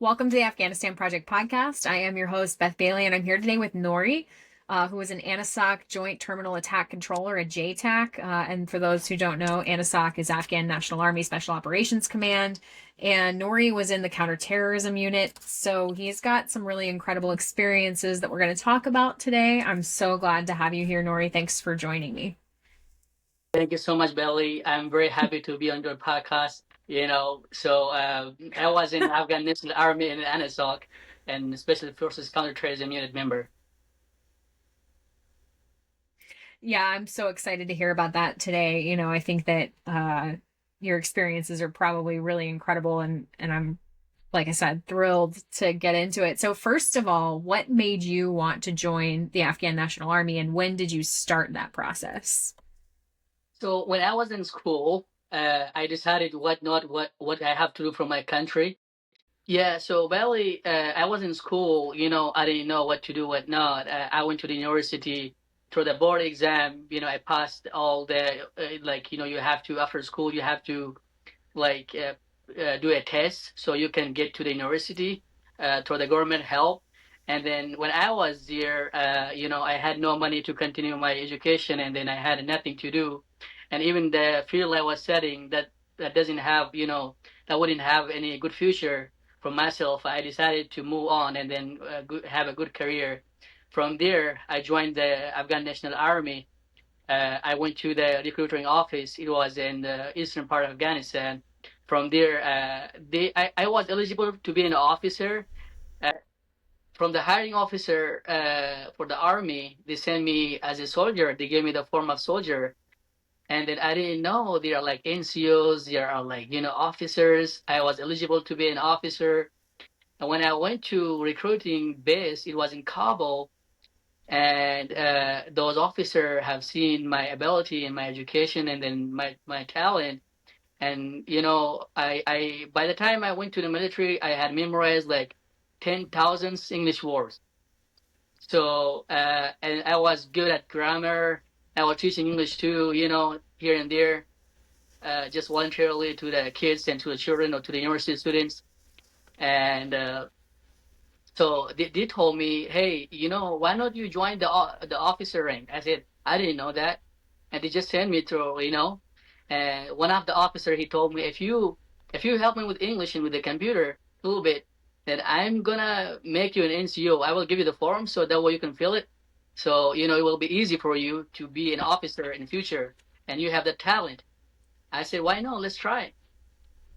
Welcome to the Afghanistan Project Podcast. I am your host, Beth Bailey, and I'm here today with Noori, who is an ANASOC Joint Terminal Attack Controller at JTAC. And for those who don't know, ANASOC is Afghan National Army Special Operations Command, and Noori was in the counterterrorism unit. So he's got some really incredible experiences that we're going to talk about today. I'm so glad to have you here, Noori. Thanks for joining me. Thank you so much, Belly. I'm very happy to be on your podcast. I was in Afghanistan Army in ANASOC and Special Forces Counterterrorism Unit member. Yeah, I'm so excited to hear about that today. I think that your experiences are probably really incredible, and I'm, like I said, thrilled to get into it. So first of all, what made you want to join the Afghan National Army, and when did you start that process? So when I was in school, I decided what I have to do for my country. Yeah, so Belly, I was in school, I didn't know what to do, what not. I went to the university for the board exam. I passed all the, you have to, after school, you have to like do a test so you can get to the university through the government help. And then when I was there, I had no money to continue my education, and then I had nothing to do. And even the field I was studying, that doesn't have, that wouldn't have any good future for myself. I decided to move on and then have a good career. From there, I joined the Afghan National Army. I went to the recruiting office. It was in the eastern part of Afghanistan. From there, I was eligible to be an officer. Uh, from the hiring officer for the army, they sent me as a soldier. They gave me the form of soldier. And then I didn't know there are like NCOs, there are officers. I was eligible to be an officer. And when I went to recruiting base, it was in Kabul. And those officers have seen my ability and my education and then my talent. And I by the time I went to the military, I had memorized like 10,000 English words. So and I was good at grammar. I was teaching English too, here and there, just voluntarily to the kids and to the children or to the university students. And so they told me, hey, why not you join the officer rank? I said, I didn't know that. And they just sent me through, And one of the officer, he told me, if you help me with English and with the computer a little bit, then I'm gonna make you an NCO. I will give you the form so that way you can fill it. So, it will be easy for you to be an officer in the future, and you have the talent. I said, why not? Let's try.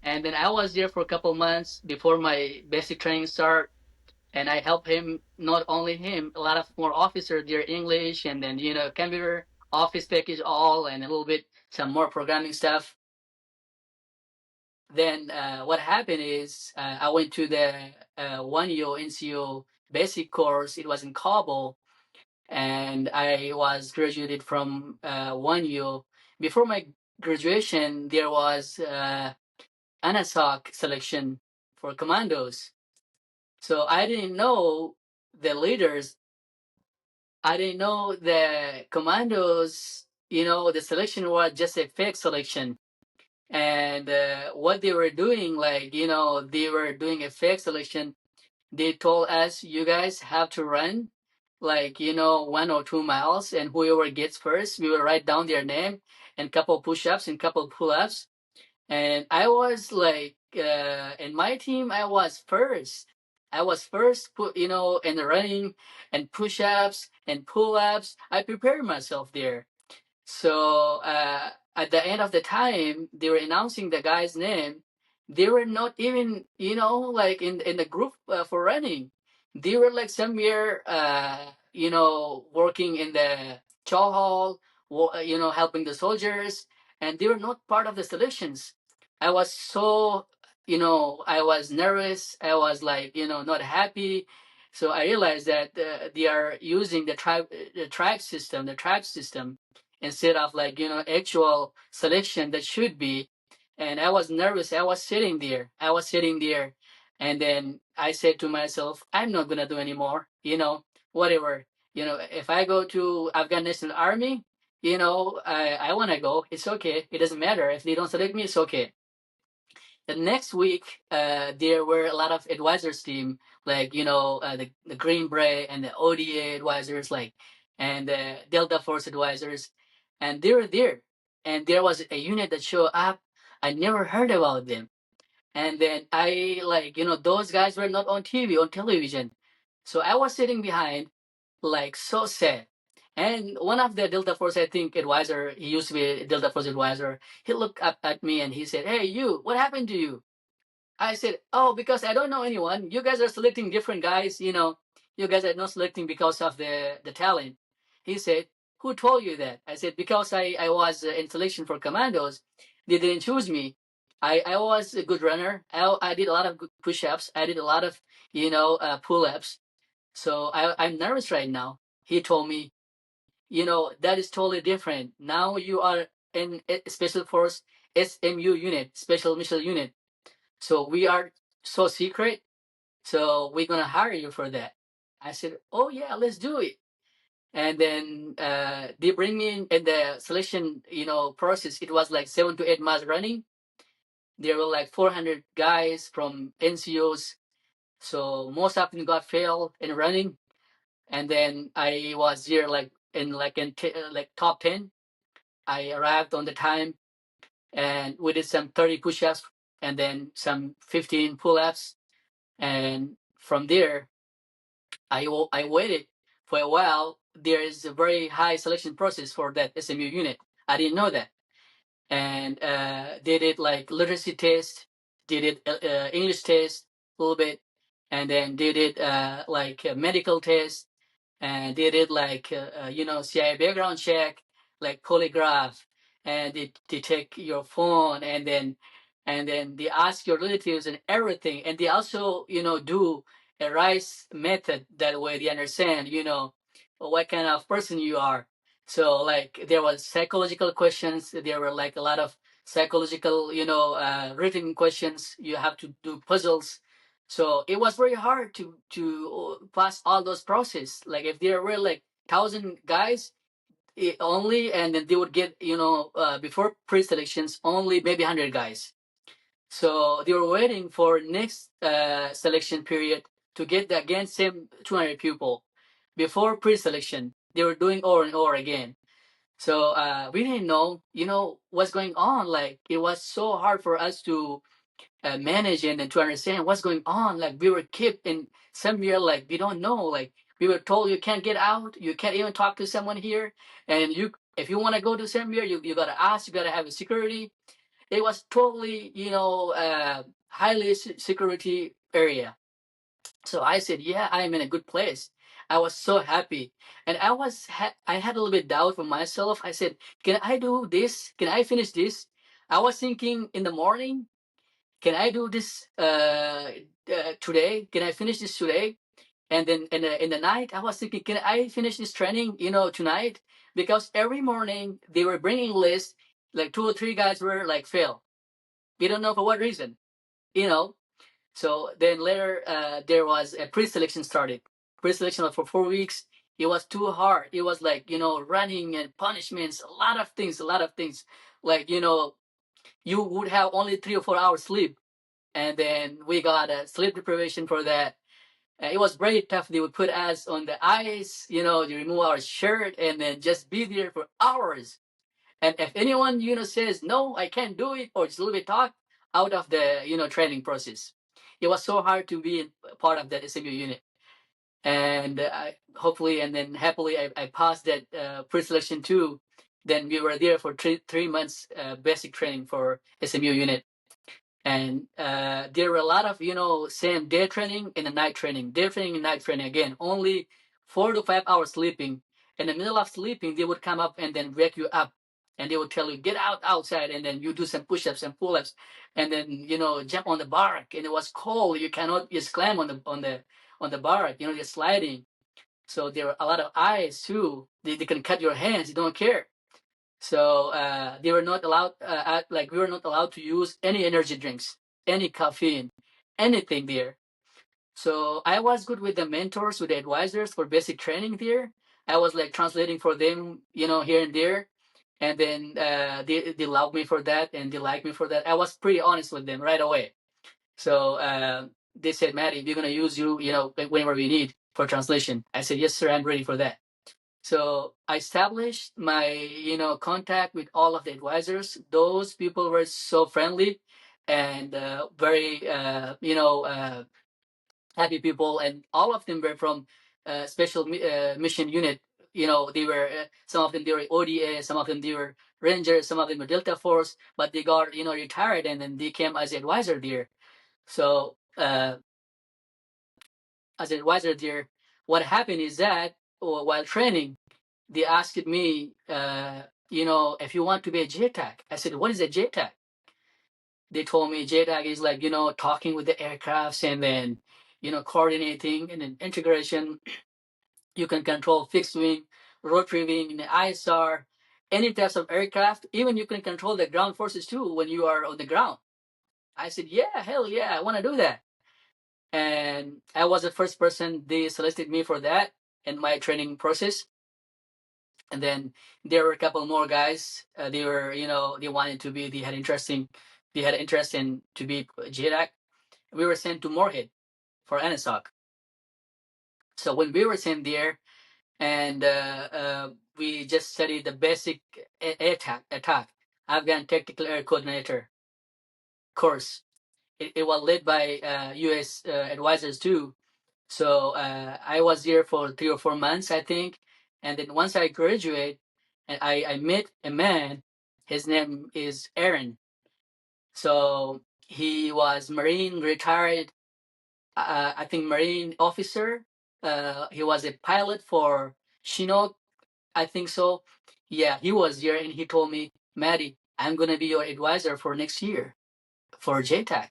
And then I was there for a couple months before my basic training start, and I helped him, not only him, a lot of more officers their English, and then computer, office package, all, and a little bit some more programming stuff. Then what happened is I went to the 1 year NCO basic course. It was in Kabul, and I was graduated from 1 year. Before my graduation, there was ANASOC selection for commandos. So I didn't know the leaders. I didn't know the commandos. The selection was just a fake selection. And what they were doing, they were doing a fake selection. They told us, you guys have to run 1 or 2 miles, and whoever gets first, we will write down their name and couple push-ups and couple pull-ups. And I was in my team, I was first. I was first, in the running and push-ups and pull-ups. I prepared myself there. So at the end of the time, they were announcing the guy's name. They were not even, in the group for running. They were like somewhere, working in the chow hall, helping the soldiers, and they were not part of the selections. I was so, I was nervous. I was not happy. So I realized that they are using the track system instead of actual selection that should be. And I was nervous. I was sitting there, and then I said to myself, I'm not gonna do anymore, whatever. If I go to Afghanistan army, I want to go. It's okay. It doesn't matter if they don't select me. It's okay. The next week, there were a lot of advisors team, like the Green Beret and the ODA advisors, like, and the Delta Force advisors, and they were there. And there was a unit that showed up. I never heard about them. And then I, like, those guys were not on TV, on television. So I was sitting behind, like, so sad. And one of the Delta Force, I think, advisor, he used to be a Delta Force advisor, he looked up at me and he said, "Hey, you, what happened to you?" I said, "Oh, because I don't know anyone. You guys are selecting different guys, you guys are not selecting because of the talent." He said, "Who told you that?" I said, "Because I was in selection for commandos. They didn't choose me. I was a good runner. I did a lot of good push-ups. I did a lot of, pull-ups. So I'm nervous right now." He told me, "That is totally different. Now you are in a Special Force SMU unit, Special Mission Unit. So we are so secret. So we're gonna hire you for that." I said, "Oh yeah, let's do it." And then they bring me in the selection, process. It was like 7 to 8 months running. There were like 400 guys from NCOs. So most of them got failed in running. And then I was here like in top 10. I arrived on the time, and we did some 30 push-ups and then some 15 pull-ups. And from there, I waited for a while. There is a very high selection process for that SMU unit. I didn't know that. And they did like literacy test, they did English test a little bit, and then they did like a medical test, and they did like CIA background check, like polygraph, and they take your phone, and then they ask your relatives and everything, and they also do a rice method. That way they understand what kind of person you are. So like there was psychological questions. There were like a lot of psychological written questions. You have to do puzzles. So it was very hard to pass all those process. Like if there were like 1,000 guys only, and then they would get before pre-selections only maybe 100 guys. So they were waiting for next selection period to get the again same 200 people before pre-selection. They were doing over and over again. So we didn't know what's going on. Like it was so hard for us to manage and to understand what's going on. Like we were kept in somewhere, like we don't know. Like we were told you can't get out, you can't even talk to someone here, and if you want to go to somewhere, you gotta ask, you gotta have a security. It was totally highly security area. So I said, yeah, I'm in a good place. I was so happy, and I had a little bit doubt for myself. I said, can I do this? Can I finish this? I was thinking in the morning, can I do this today? Can I finish this today? And then in the night, I was thinking, can I finish this training, tonight? Because every morning they were bringing lists, like 2 or 3 guys were like fail. We don't know for what reason, you know. So then later, there was a pre-selection started. Pre-selection was for 4 weeks. It was too hard. It was like running and punishments, a lot of things, a lot of things. Like you would have only 3 or 4 hours sleep, and then we got a sleep deprivation for that. It was very tough. They would put us on the ice, they remove our shirt, and then just be there for hours. And if anyone says no, I can't do it, or just a little bit talk out of the training process, it was so hard to be part of that SMU unit. And hopefully, and then happily, I passed that pre-selection too. Then we were there for 3 months basic training for SMU unit. And there were a lot of same day training and a night training, day training and night training. Again, only 4 to 5 hours sleeping. In the middle of sleeping, they would come up and then wake you up, and they would tell you get out outside, and then you do some push-ups and pull-ups, and then jump on the barrack. And it was cold, you cannot just climb on the barrack, you're sliding. So there were a lot of ice too. They can cut your hands, you don't care. So they were not allowed, like we were not allowed to use any energy drinks, any caffeine, anything there. So I was good with the mentors, with the advisors for basic training there. I was like translating for them, here and there. And then they love me for that, and they like me for that. I was pretty honest with them right away. So they said, Maddie, we're gonna use you, whenever we need for translation. I said, yes, sir, I'm ready for that. So I established my, contact with all of the advisors. Those people were so friendly and very, happy people, and all of them were from special mission unit. They were some of them they were ODA, some of them they were Rangers, some of them were Delta Force, but they got retired and then they came as advisor there. So as an advisor there, what happened is that while training, they asked me, if you want to be a JTAC. I said, what is a JTAC? They told me JTAC is like, talking with the aircrafts and then, coordinating and then integration. You can control fixed wing, rotary wing, ISR, any types of aircraft. Even you can control the ground forces too when you are on the ground. I said, yeah, hell yeah, I want to do that. And I was the first person they selected me for that in my training process. And then there were a couple more guys. They were, they wanted to be, they had interest in to be JDAC. We were sent to Moorhead for ANASOC. So when we were sent there, and we just studied the basic attack, Afghan Tactical Air Coordinator course. It was led by U.S. Advisors too. So I was there for 3 or 4 months, I think. And then once I graduate, and I met a man. His name is Aaron. So he was Marine retired, I think Marine officer. He was a pilot for Chinook, I think so. Yeah, he was there and he told me, Maddie, I'm going to be your advisor for next year for JTAC.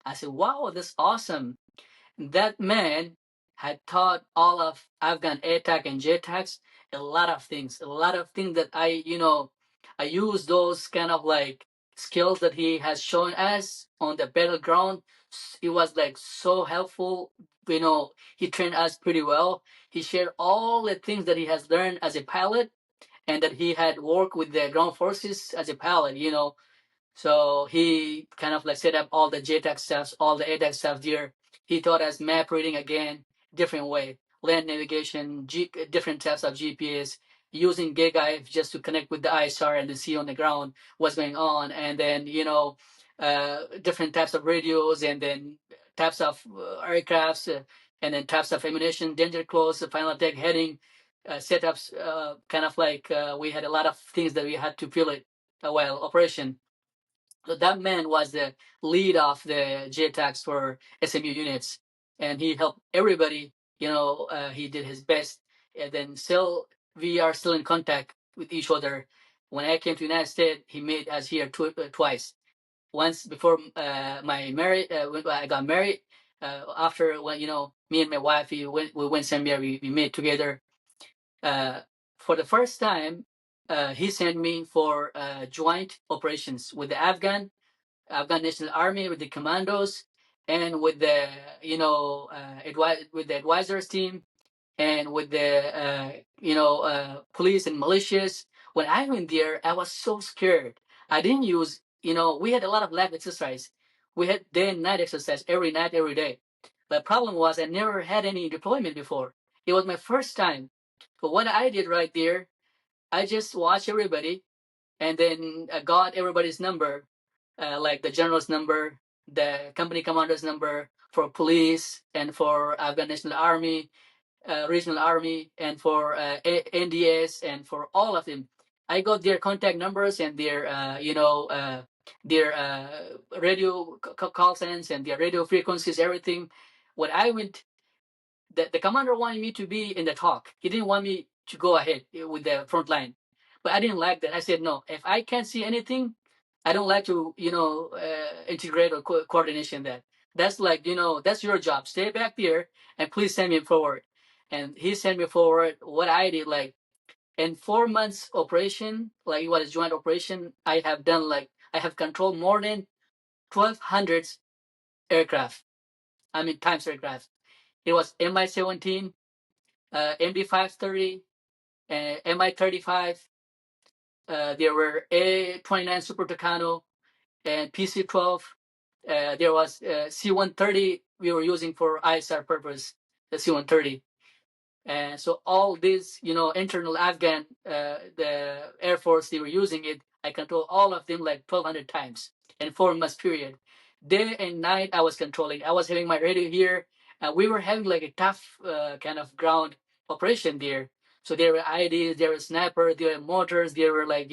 I said, wow, that's awesome. That man had taught all of Afghan ATAC and JTACs a lot of things that I use those kind of like skills that he has shown us on the battleground. It was like so helpful. He trained us pretty well. He shared all the things that he has learned as a pilot and that he had worked with the ground forces as a pilot. So he kind of like set up all the JTAC stuff, all the ATAC stuff there. He taught us map reading again, different way, land navigation, different types of GPS, using GigaIF just to connect with the ISR and to see on the ground what's going on, and then different types of radios, and then types of aircrafts, and then types of ammunition, danger close, final attack heading, setups. Kind of like we had a lot of things that we had to fill it while operation. So that man was the lead of the JTACs for SMU units, and he helped everybody. He did his best, and then still we are still in contact with each other. When I came to the United States, he made us here twice. Once before my marriage, when I got married. After when me and my wife we went somewhere, we met together. Uh, for the first time, he sent me for joint operations with the Afghan National Army, with the commandos, and with the with the advisors team, and with the police and militias. When I went there, I was so scared. I didn't use we had a lot of lab exercise. We had day and night exercise every night, every day. The problem was I never had any deployment before. It was my first time. But what I did right there, I just watched everybody and then got everybody's number, like the general's number, the company commander's number for police and for Afghan National Army, regional army, and for NDS, and for all of them. I got their contact numbers and their radio call signs and their radio frequencies, everything. When I went, the commander wanted me to be in the talk. He didn't want me to go ahead with the front line. But I didn't like that. I said, no, if I can't see anything, I don't like to, integrate or coordination that. That's like, that's your job. Stay back there and please send me forward. And he sent me forward. What I did, like, in 4 months operation, like it was a joint operation, I have controlled more than 1,200 aircraft. I mean, times aircraft. It was Mi-17, MD-530, Mi-35, There were A-29 Super Tucano and PC-12. There was C-130 we were using for ISR purpose, the C-130. And so all these, internal Afghan, the Air Force, they were using it. I control all of them like 1,200 times in 4 months period. Day and night, I was controlling. I was having my radio here, and we were having like a tough kind of ground operation there. So there were IDs, there were snipers, there were mortars, there were like,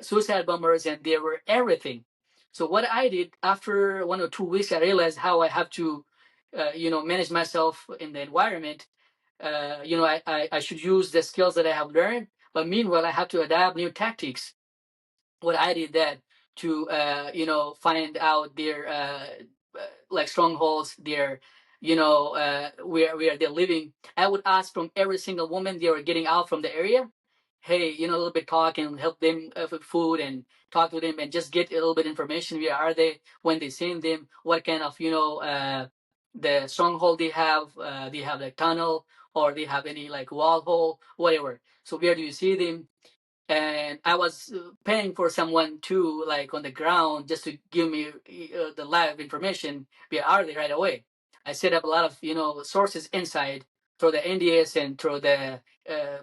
suicide bombers, and there were everything. So what I did after 1 or 2 weeks, I realized how I have to, manage myself in the environment. I should use the skills that I have learned, but meanwhile, I have to adapt new tactics. What I did that to, find out their like strongholds, their, where they're living. I would ask from every single woman they were getting out from the area, hey, a little bit talk and help them with food and talk to them and just get a little bit information. Where are they when they seen them? What kind of, the stronghold they have? They have like tunnel or they have any like wall hole, whatever. So where do you see them? And I was paying for someone to like on the ground just to give me the live information. Where are they right away? I set up a lot of sources inside through the NDS and through the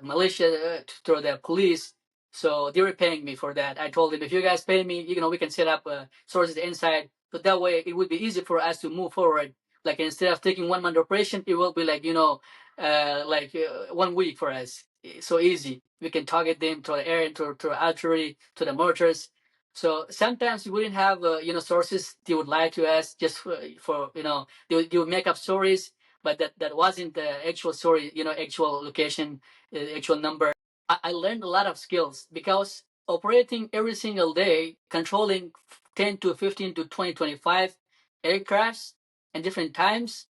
militia, through the police. So they were paying me for that. I told them, if you guys pay me, we can set up sources inside. So that way it would be easy for us to move forward. Like instead of taking 1 month operation, it will be like 1 week for us. So easy. We can target them to the air, to artillery, to the mortars. So sometimes we wouldn't have sources. They would lie to us just for they would make up stories, but that wasn't the actual story. Actual location, actual number. I learned a lot of skills because operating every single day, controlling 10 to 15 to 20, 25 aircrafts and different times.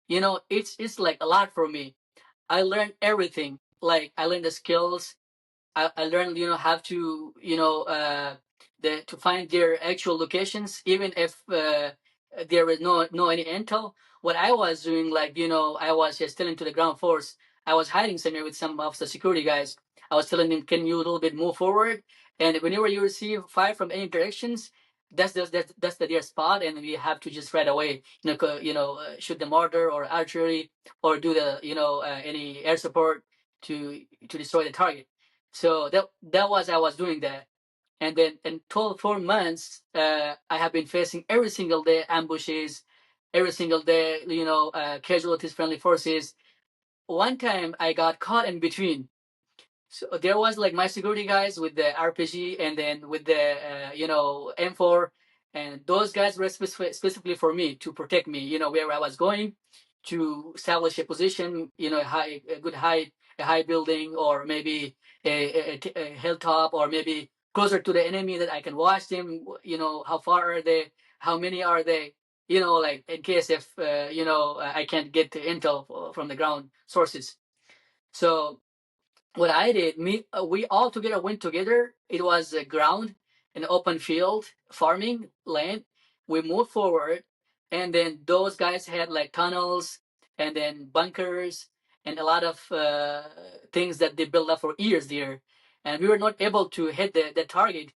It's like a lot for me. I learned everything. Like I learned the skills. I learned, how to, to find their actual locations, even if there is no any intel. What I was doing, like, I was just telling to the ground force. I was hiding somewhere with some of the security guys. I was telling them, can you a little bit move forward? And whenever you receive fire from any directions, that's the dear spot, and we have to just right away, shoot the mortar or artillery or do the, any air support to destroy the target. So that was I was doing that, and then in 4 months, I have been facing every single day ambushes, every single day, casualties, friendly forces. One time I got caught in between. So there was like my security guys with the RPG and then with the M4, and those guys were specifically for me to protect me. Where I was going to establish a position, a good height, a high building, or maybe a hilltop, or maybe closer to the enemy that I can watch them. How far are they? How many are they? Like in case if I can't get the intel from the ground sources. So what I did, we all together went together. It was a ground, an open field, farming land. We moved forward, and then those guys had like tunnels, and then bunkers, and a lot of things that they built up for years there. And we were not able to hit the target.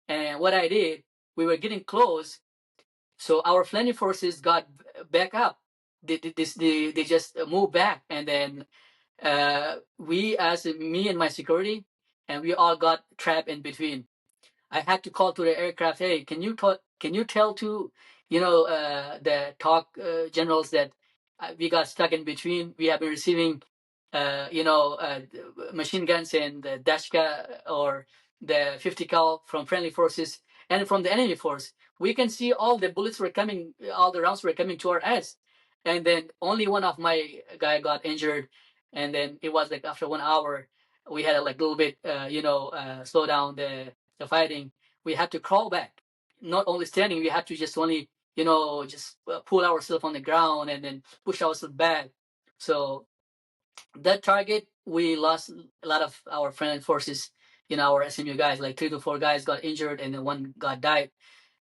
And what I did, we were getting close, so our flanking forces got back up. They just moved back, and then we, as me and my security, and we all got trapped in between. I had to call to the aircraft, hey, can you tell to, the talk generals that we got stuck in between. We have been receiving, machine guns and the Dashka or the 50 cal from friendly forces and from the enemy force. We can see all the bullets were coming, all the rounds were coming to our ass. And then only one of my got injured, and then it was like after 1 hour, we had to like a little bit, slow down the fighting. We had to crawl back, not only standing. We had to just only, just pull ourselves on the ground and then push ourselves back. So that target, we lost a lot of our friendly forces. Our SMU guys, like 3 to 4 guys got injured, and then one got died.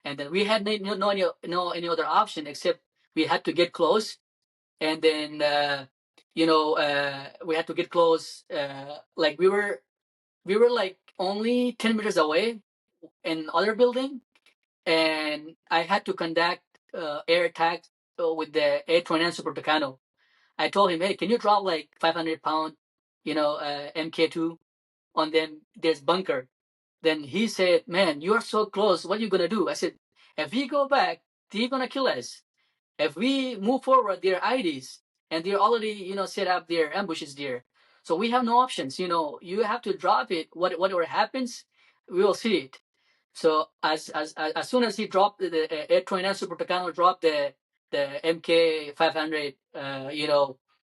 And then we had no any other option except we had to get close, and then we had to get close. Like we were we were like only 10 meters away in other building, and I had to conduct air attack with the A-29 Super Tucano. I told him, hey, can you drop like 500-pound, MK2 on them? There's bunker. Then he said, man, you are so close. What are you going to do? I said, if we go back, they're going to kill us. If we move forward, there are IDs, and they're already, set up their ambushes there. So we have no options. You have to drop it. Whatever happens, we will see it. So as soon as he dropped the A-29 Super Tucano dropped the MK 500,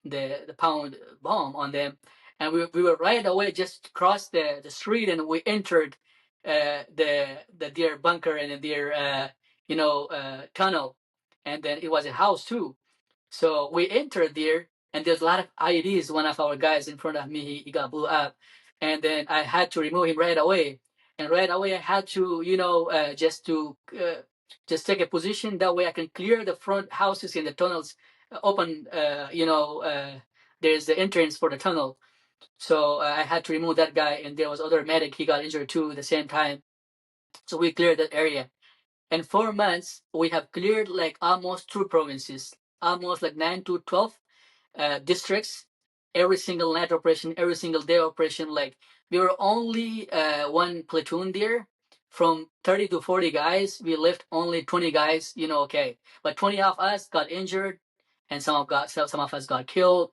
the pound bomb on them, and we were right away just crossed the street, and we entered their bunker and their tunnel, and then it was a house too. So we entered there, and there's a lot of IEDs. One of our guys in front of me, he got blew up, and then I had to remove him right away. And right away, I had to, just take a position. That way, I can clear the front houses and the tunnels open. There's the entrance for the tunnel. So I had to remove that guy, and there was other medic. He got injured too at the same time. So we cleared that area. In 4 months, we have cleared like almost 2 provinces, almost like 9 to 12 districts. Every single night operation, every single day operation. Like we were only one platoon there. From 30 to 40 guys, we left only 20 guys. Okay, but 20 of us got injured, and some of us got killed,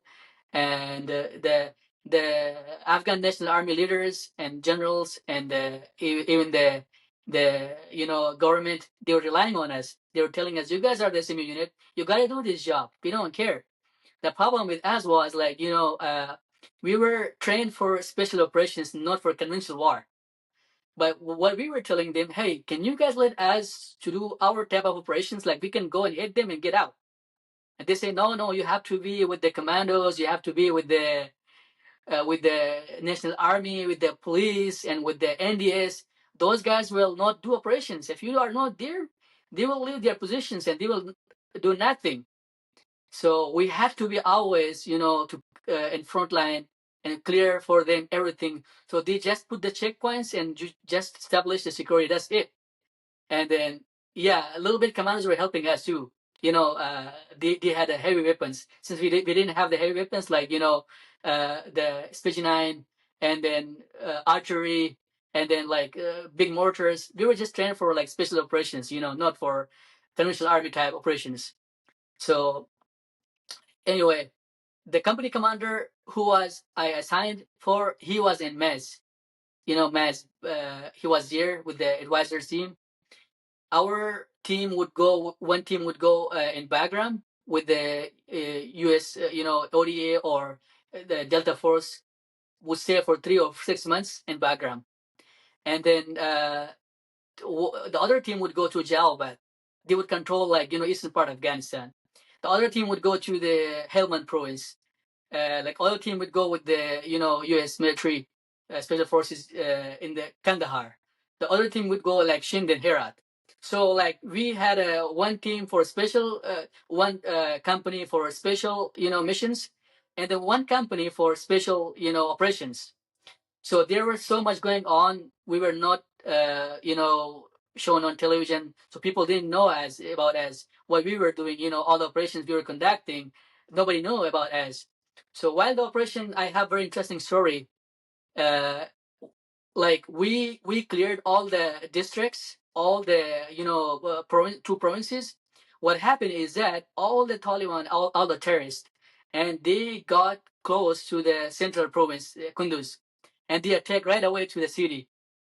and the Afghan National Army leaders and generals and even the government, they were relying on us. They were telling us, you guys are the same unit, you got to do this job, we don't care. The problem with us was like, we were trained for special operations, not for conventional war. But what we were telling them, hey, can you guys let us to do our type of operations? Like we can go and hit them and get out. And they say, no, you have to be with the commandos, you have to be with the National Army, with the police, and with the NDS. Those guys will not do operations. If you are not there, they will leave their positions and they will do nothing. So we have to be always, to in front line and clear for them everything. So they just put the checkpoints and just establish the security. That's it. And then, yeah, a little bit commanders were helping us too. They had the heavy weapons. Since we didn't have the heavy weapons, like, the Spitze 9 and then archery and then like big mortars. We were just trained for like special operations, not for conventional army type operations. So anyway, the company commander who was I assigned for, he was in MES. MES, he was there with the advisors team. Our team would go, one team would go in background with the US, ODA or the Delta Force would stay for 3 or 6 months in background. And then the other team would go to Jalalabad. They would control like, eastern part of Afghanistan. The other team would go to the Helmand province. Like other team would go with the, US military special forces in the Kandahar. The other team would go like Shind and Herat. So like we had one team for special, one company for special, missions, and then one company for special, operations. So there was so much going on. We were not, shown on television, so people didn't know about us, what we were doing. All the operations we were conducting, nobody knew about us. So while the operation, I have very interesting story. Like we cleared all the districts, all the 2 provinces. What happened is that all the Taliban, all the terrorists, and they got close to the central province, Kunduz, and they attacked right away to the city.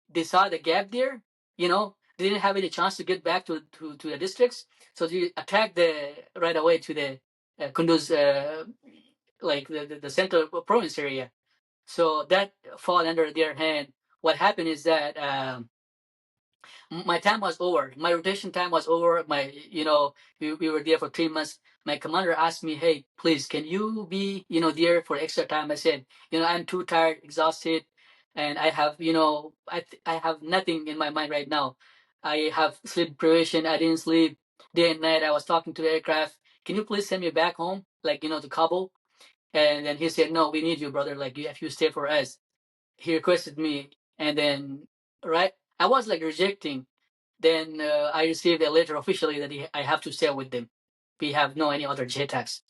They saw the gap there, they didn't have any chance to get back to the districts, so they attacked right away to the Kunduz, like the central province area. So that fall under their hand. What happened is that my time was over. My rotation time was over. We were there for 3 months. My commander asked me, "Hey, please, can you be, there for extra time?" I said, "I'm too tired, exhausted, and I have, I have nothing in my mind right now. I have sleep deprivation. I didn't sleep day and night. I was talking to the aircraft. Can you please send me back home, like, to Kabul?" And then he said, "No, we need you, brother. Like, if you stay for us." he requested me, and then right, I was like rejecting. Then I received a letter officially that I have to stay with them. We have no any other JTACs,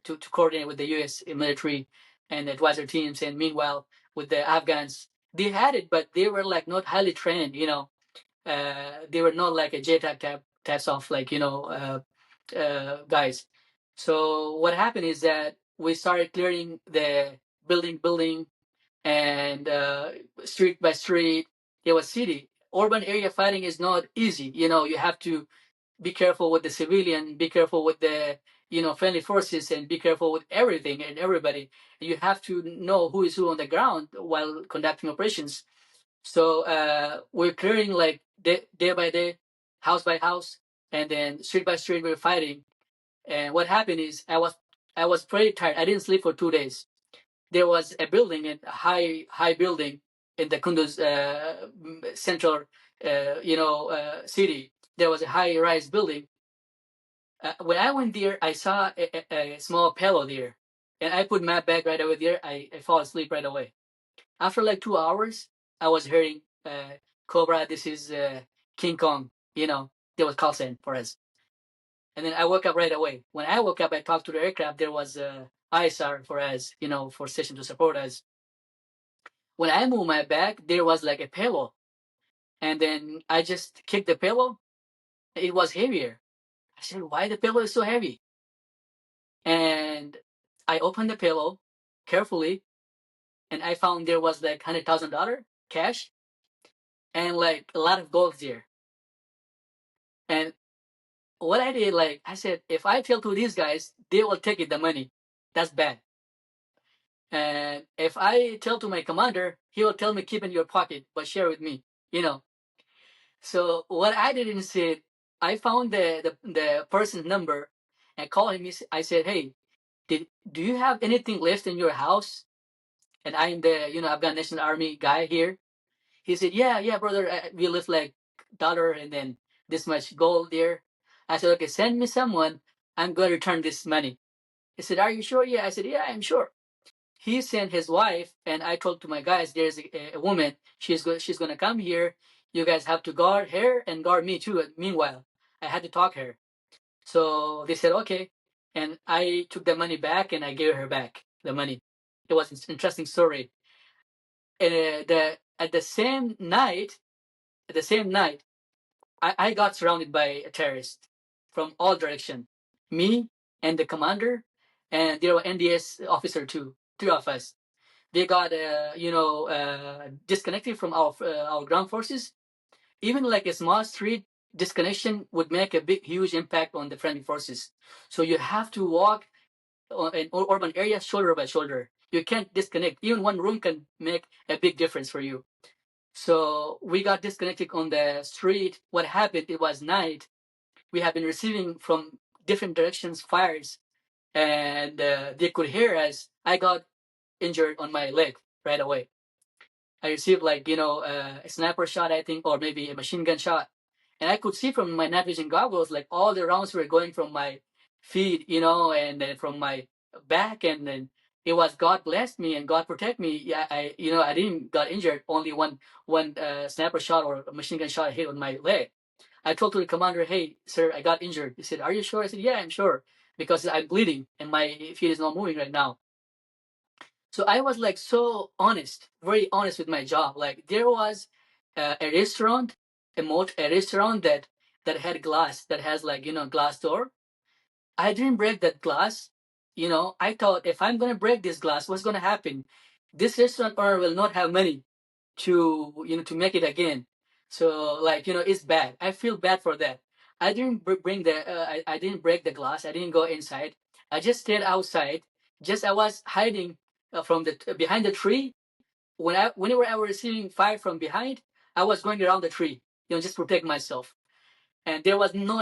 to coordinate with the U.S. military and advisor teams. And meanwhile, with the Afghans, they had it, but they were like not highly trained. They were not like a JTAC types of like guys. So what happened is that we started clearing the building, and street by street. It was city. Urban area fighting is not easy. You have to be careful with the civilian, be careful with the friendly forces, and be careful with everything and everybody. You have to know who is who on the ground while conducting operations. So we're clearing like day by day, house by house, and then street by street we're fighting. And what happened is I was pretty tired. I didn't sleep for 2 days. There was a building, a high building in the Kunduz central, city. There was a high-rise building. When I went there, I saw a small pillow there, and I put my bag right over there. I fall asleep right away. After like 2 hours, I was hearing, Cobra, this is King Kong. There was call sign for us. And then I woke up right away. When I woke up, I talked to the aircraft. There was ISR for us, for station to support us. When I moved my bag, there was like a pillow. And then I just kicked the pillow. It was heavier. I said, why the pillow is so heavy? And I opened the pillow carefully, and I found there was like $100,000 cash and like a lot of gold there. And what I did, like I said, if I tell to these guys, they will take it, the money. That's bad. And if I tell to my commander, he will tell me, keep it in your pocket, but share with me. So what I did instead, I found the person's number and called him. I said, hey, do you have anything left in your house? And I'm the Afghan National Army guy here. He said, yeah, brother, we left like dollar and then this much gold there. I said, okay, send me someone. I'm going to return this money. He said, are you sure? Yeah. I said, yeah, I'm sure. He sent his wife, and I told to my guys, there's a woman. She's going to come here. You guys have to guard her and guard me too. Meanwhile, I had to talk her. So they said, okay. And I took the money back and I gave her back the money. It was an interesting story. And at the same night, I got surrounded by a terrorist from all direction. Me and the commander, and there were NDS officer too, three of us. They got disconnected from our ground forces. Even like a small street disconnection would make a huge impact on the friendly forces. So you have to walk in urban areas shoulder by shoulder. You can't disconnect. Even one room can make a big difference for you. So we got disconnected on the street. What happened? It was night. We have been receiving from different directions fires, and they could hear us. I got injured on my leg right away. I received like a sniper shot, I think, or maybe a machine gun shot, and I could see from my night vision goggles like all the rounds were going from my feet, and then from my back, and then it was God blessed me and God protect me. Yeah, I didn't got injured. Only one sniper shot or a machine gun shot hit on my leg. I told to the commander, hey, sir, I got injured. He said, are you sure? I said, yeah, I'm sure, because I'm bleeding and my feet is not moving right now. So I was like so honest, very honest with my job. Like there was a restaurant, a restaurant that had glass, that has like glass door. I didn't break that glass. I thought, if I'm gonna break this glass, what's gonna happen? This restaurant owner will not have money to make it again. So like it's bad. I feel bad for that. I didn't bring the I didn't break the glass. I didn't go inside. I just stayed outside. Just I was hiding from the behind the tree. Whenever I was receiving fire from behind, I was going around the tree, just protect myself. And there was no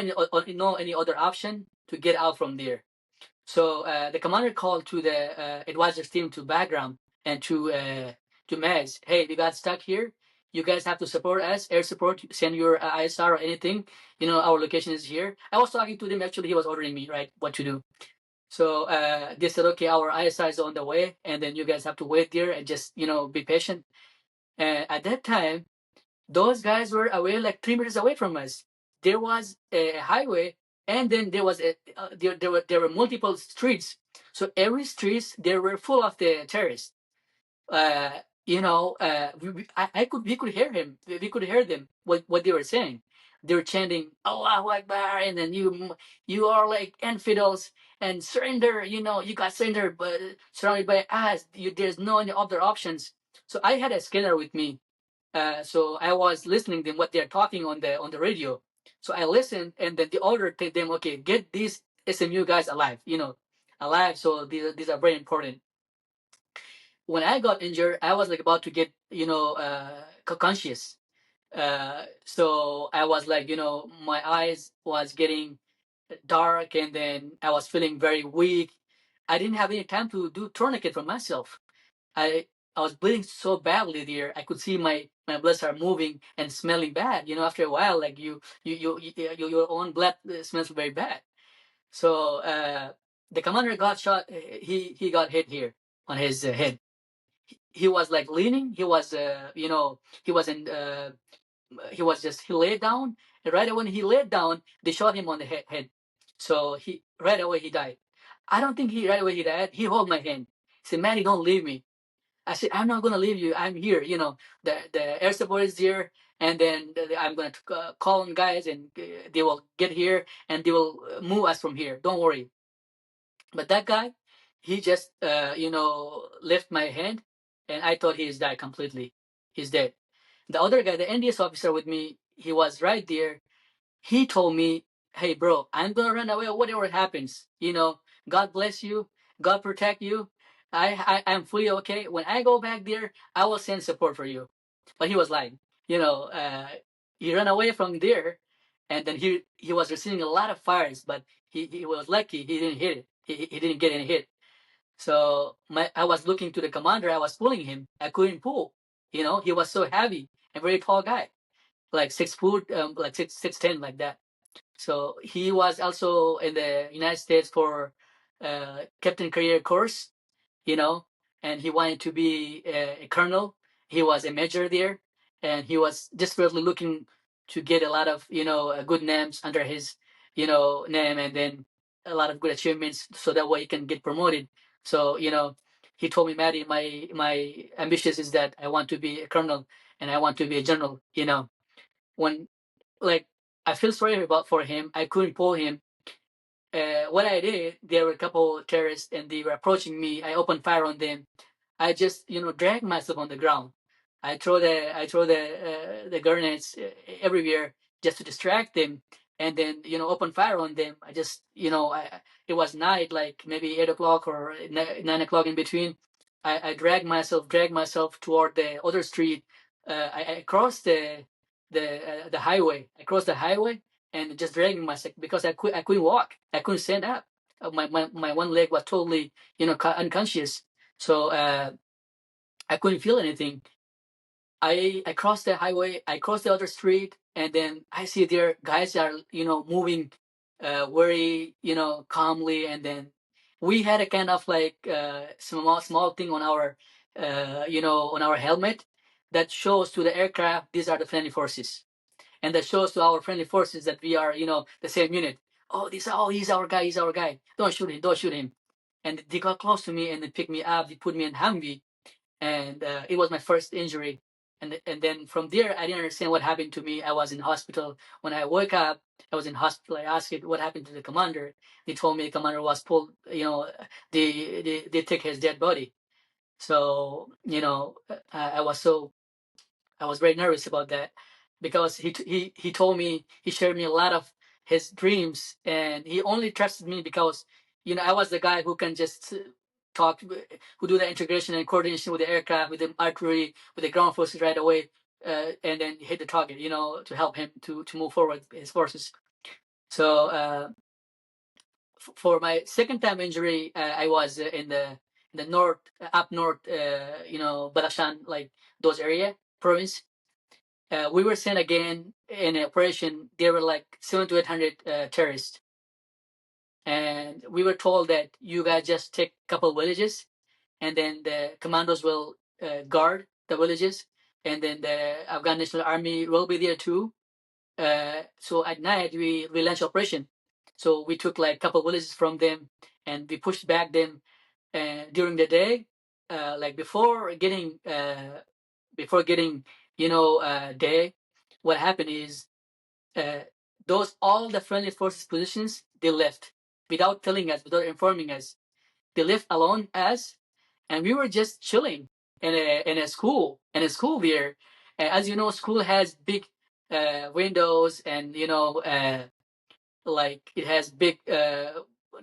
any other option to get out from there. So the commander called to the advisors team to background and to Mags. Hey, we got stuck here. You guys have to support us, air support, send your ISR or anything. Our location is here. I was talking to them. Actually, he was ordering me, right, what to do. So they said, okay, our ISI is on the way, and then you guys have to wait there and just be patient. And at that time, those guys were away like 3 meters away from us. There was a highway, and then there was there were multiple streets. So every streets they were full of the terrorists. We could hear him. We could hear them what they were saying. They were chanting Allahu Akbar, and then you are like infidels and surrender. You got surrendered, but surrounded by us. There's no any other options. So I had a scanner with me. So I was listening to what they're talking on the radio. So I listened, and then the order to them, okay, get these SMU guys alive. Alive. So these are very important. When I got injured, I was like about to get conscious. So I was like, my eyes was getting dark, and then I was feeling very weak. I didn't have any time to do tourniquet for myself. I I was bleeding so badly there. I could see my blood start moving and smelling bad. After a while, like your own blood smells very bad. So the commander got shot. He got hit here on his head. He was like leaning. He was he was in he laid down, and right when he laid down, they shot him on the head. So he right away he died. I don't think he right away he died. He held my hand. He said, "Manny, don't leave me." I said, "I'm not gonna leave you. I'm here. The air support is here, and then I'm gonna call on guys, and they will get here, and they will move us from here. Don't worry." But that guy, he just left my hand, and I thought he's died completely. He's dead. The other guy, the NDS officer with me, he was right there. He told me, "Hey, bro, I'm gonna run away. Whatever happens, God bless you. God protect you. I'm fully okay. When I go back there, I will send support for you." But he was lying. You know, uh, he ran away from there, and then he was receiving a lot of fires, but he was lucky. He didn't hit it. He didn't get any hit. So I was looking to the commander. I was pulling him. I couldn't pull. He was so heavy and very tall guy, like 6 foot, like 6'10", like that. So he was also in the United States for captain career course, you know, and he wanted to be a colonel. He was a major there, and he was desperately looking to get a lot of good names under his name, and then a lot of good achievements, so that way he can get promoted. So he told me, "Maddie, my ambitions is that I want to be a colonel and I want to be a general." When like I feel sorry about for him. I couldn't pull him. What I did, there were a couple of terrorists and they were approaching me. I opened fire on them. I just dragged myself on the ground. I throw the grenades everywhere just to distract them, and then open fire on them. I just it was night, like maybe 8 o'clock or 9 o'clock in between. I dragged myself toward the other street. I crossed the highway. I crossed the highway and just dragging myself because I couldn't walk. I couldn't stand up. My one leg was totally unconscious. So I couldn't feel anything. I crossed the highway. I crossed the other street, and then I see there guys are moving very calmly, and then we had a kind of like small thing on our on our helmet that shows to the aircraft these are the friendly forces, and that shows to our friendly forces that we are the same unit. Oh, he's our guy. He's our guy. Don't shoot him. Don't shoot him. And they got close to me and they picked me up. They put me in Humvee, and it was my first injury. And then from there, I didn't understand what happened to me. I was in hospital. When I woke up, I was in hospital. I asked it what happened to the commander. They told me the commander was pulled. They took his dead body. So I was very nervous about that because he told me, he shared me a lot of his dreams, and he only trusted me because I was the guy who can just talk, who do the integration and coordination with the aircraft, with the artillery, with the ground forces right away, and then hit the target, to help him to move forward his forces. So for my second time injury, I was in the north, up north, Badakhshan, like those area province. We were sent again in an operation. There were like 700 to 800 terrorists, and we were told that you guys just take a couple villages, and then the commandos will guard the villages, and then the Afghan National Army will be there too. So at night we launched operation. So we took like a couple villages from them, and we pushed back them. And during the day, like before getting day, what happened is uh, those all the friendly forces positions they left without telling us, without informing us. They left alone us, and we were just chilling in a school there. As you know, school has big windows, and like it has big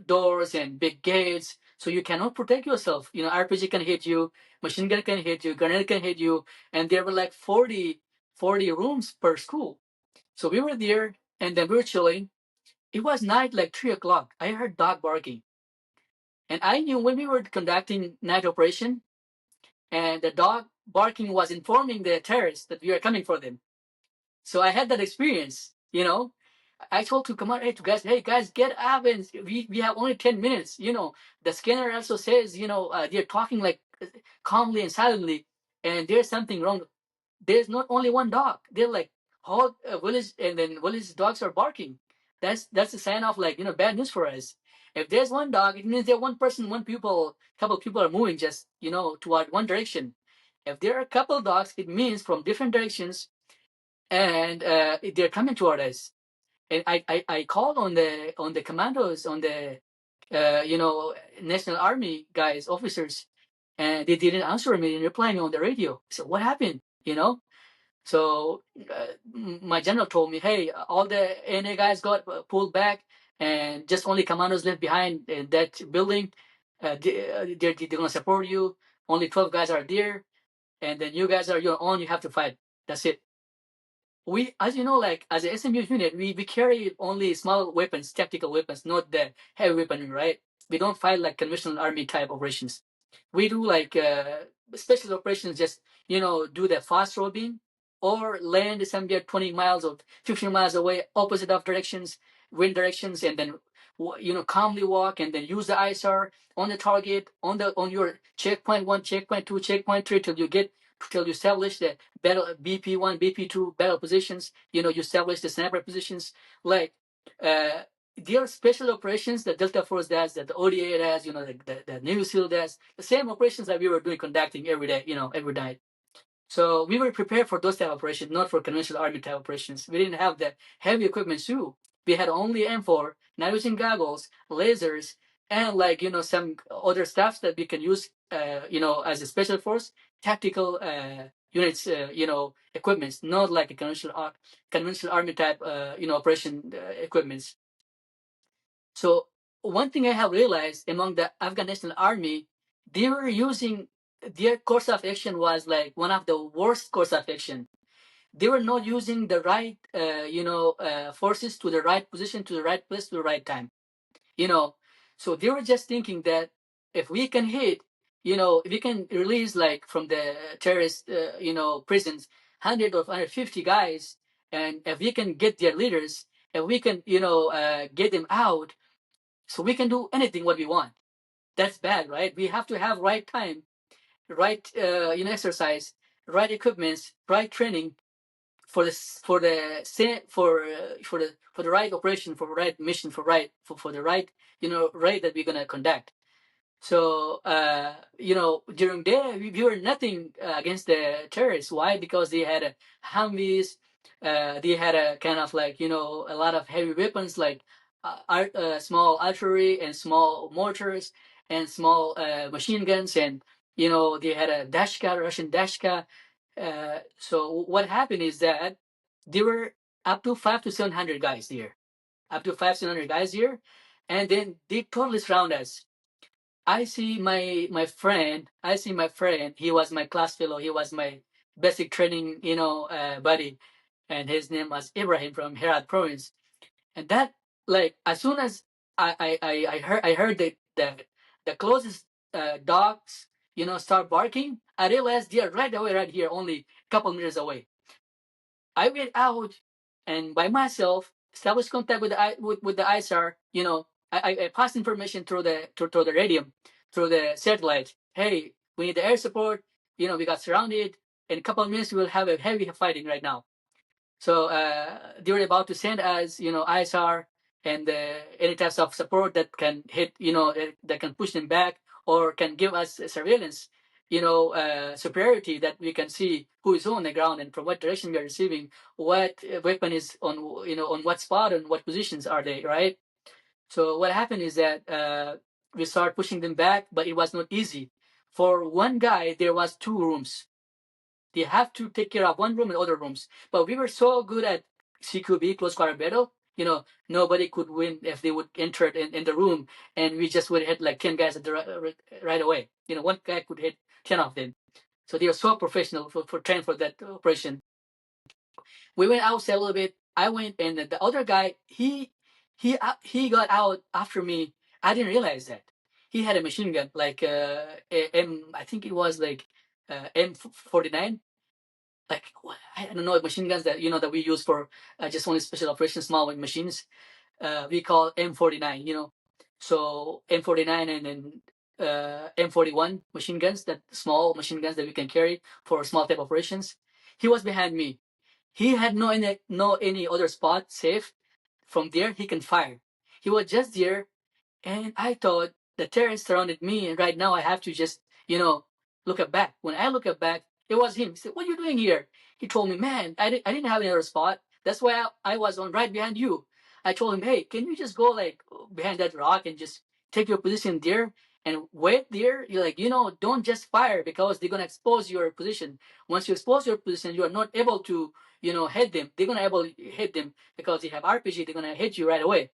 doors and big gates, so you cannot protect yourself. RPG can hit you, machine gun can hit you, grenade can hit you, and there were like 40 rooms per school. So we were there, and then we were chilling. It was night, like 3 o'clock. I heard dog barking, and I knew when we were conducting night operation, and the dog barking was informing the terrorists that we are coming for them. So I had that experience. I told to come on, hey guys, get up, and we have only 10 minutes. The scanner also says, they're talking like calmly and silently, and there's something wrong. There's not only one dog. They're like whole village, and then village dogs are barking. That's a sign of like bad news for us. If there's one dog, it means that one person, couple people are moving just toward one direction. If there are a couple dogs, it means from different directions, and they're coming toward us. And I called on the commandos, on the National Army guys, officers, and they didn't answer me and reply me on the radio. So what happened? So my general told me, hey, all the NA guys got pulled back, and just only commandos left behind in that building. They're gonna support you. Only 12 guys are there, and then you guys are your own. You have to fight. That's it. We, as you know, like as a SMU unit, we carry only small weapons, tactical weapons, not the heavy weaponry, right? We don't fight like conventional army type operations. We do like special operations, just do the fast roving or land somewhere 20 miles or 15 miles away, opposite of directions, wind directions, and then calmly walk, and then use the ISR on the target, on your checkpoint 1, checkpoint 2, checkpoint 3, till you establish the battle BP1, BP2 battle positions. You establish the sniper positions. Like there are special operations that Delta Force does, that the ODA does, the Navy SEAL does, the same operations that we were conducting every day, every night. So we were prepared for those type of operations, not for conventional army type operations. We didn't have the heavy equipment too. We had only M4, night vision goggles, lasers, and some other stuff that we can use, as a special force, tactical units, equipments, not like a conventional army type, operation equipments. So one thing I have realized among the Afghan National Army, they were using their course of action was like one of the worst course of action. They were not using the right, forces to the right position, to the right place, to the right time. So they were just thinking that if we can hit, if we can release like from the terrorist, prisons, 100 or 150 guys, and if we can get their leaders, if we can, get them out, so we can do anything what we want. That's bad, right? We have to have right time, right exercise, right equipments, right training for the right operation, for the right mission, for the right raid that we're gonna conduct. So during day we were nothing against the terrorists. Why? Because they had Humvees, they had a kind of like a lot of heavy weapons like small artillery and small mortars and small machine guns, and they had a Dashka, Russian Dashka. So what happened is that there were up to 500 to 700 guys here, and then they totally surround us. I see my friend. He was my class fellow. He was my basic training, buddy, and his name was Ibrahim from Herat province. And that, like, as soon as I heard the closest dogs, start barking, I realized they are right away, right here, only a couple meters away. I went out and by myself established contact with the ISR, I passed information through the radio, through the satellite. Hey, we need the air support. We got surrounded. In a couple of minutes, we will have a heavy fighting right now. So they were about to send us, ISR and any types of support that can hit, that can push them back or can give us surveillance, superiority that we can see who is on the ground and from what direction we are receiving, what weapon is on, on what spot and what positions are they, right? So what happened is that we started pushing them back, but it was not easy. For one guy, there was 2 rooms. They have to take care of one room and other rooms. But we were so good at CQB, close quarter battle, nobody could win if they would enter in the room, and we just would hit like 10 guys at the right away. One guy could hit 10 of them. So they were so professional for training for that operation. We went outside a little bit. I went, and the other guy, he got out after me. I didn't realize that he had a machine gun, like I think it was like M49. Like I don't know, machine guns that that we use for just only special operations, small machines. We call M49. So M49 and then M41 machine guns, that small machine guns that we can carry for small type operations. He was behind me. He had no any other spot safe. From there, he can fire. He was just there, and I thought the terrorists surrounded me, and right now I have to just, look at back. When I look at back, it was him. He said, "What are you doing here?" He told me, "Man, I didn't have any other spot. That's why I was on right behind you." I told him, "Hey, can you just go like behind that rock and just take your position there and wait there? You're like, don't just fire because they're gonna expose your position. Once you expose your position, you are not able to, hit them. They're gonna able to hit them because they have RPG. They're gonna hit you right away."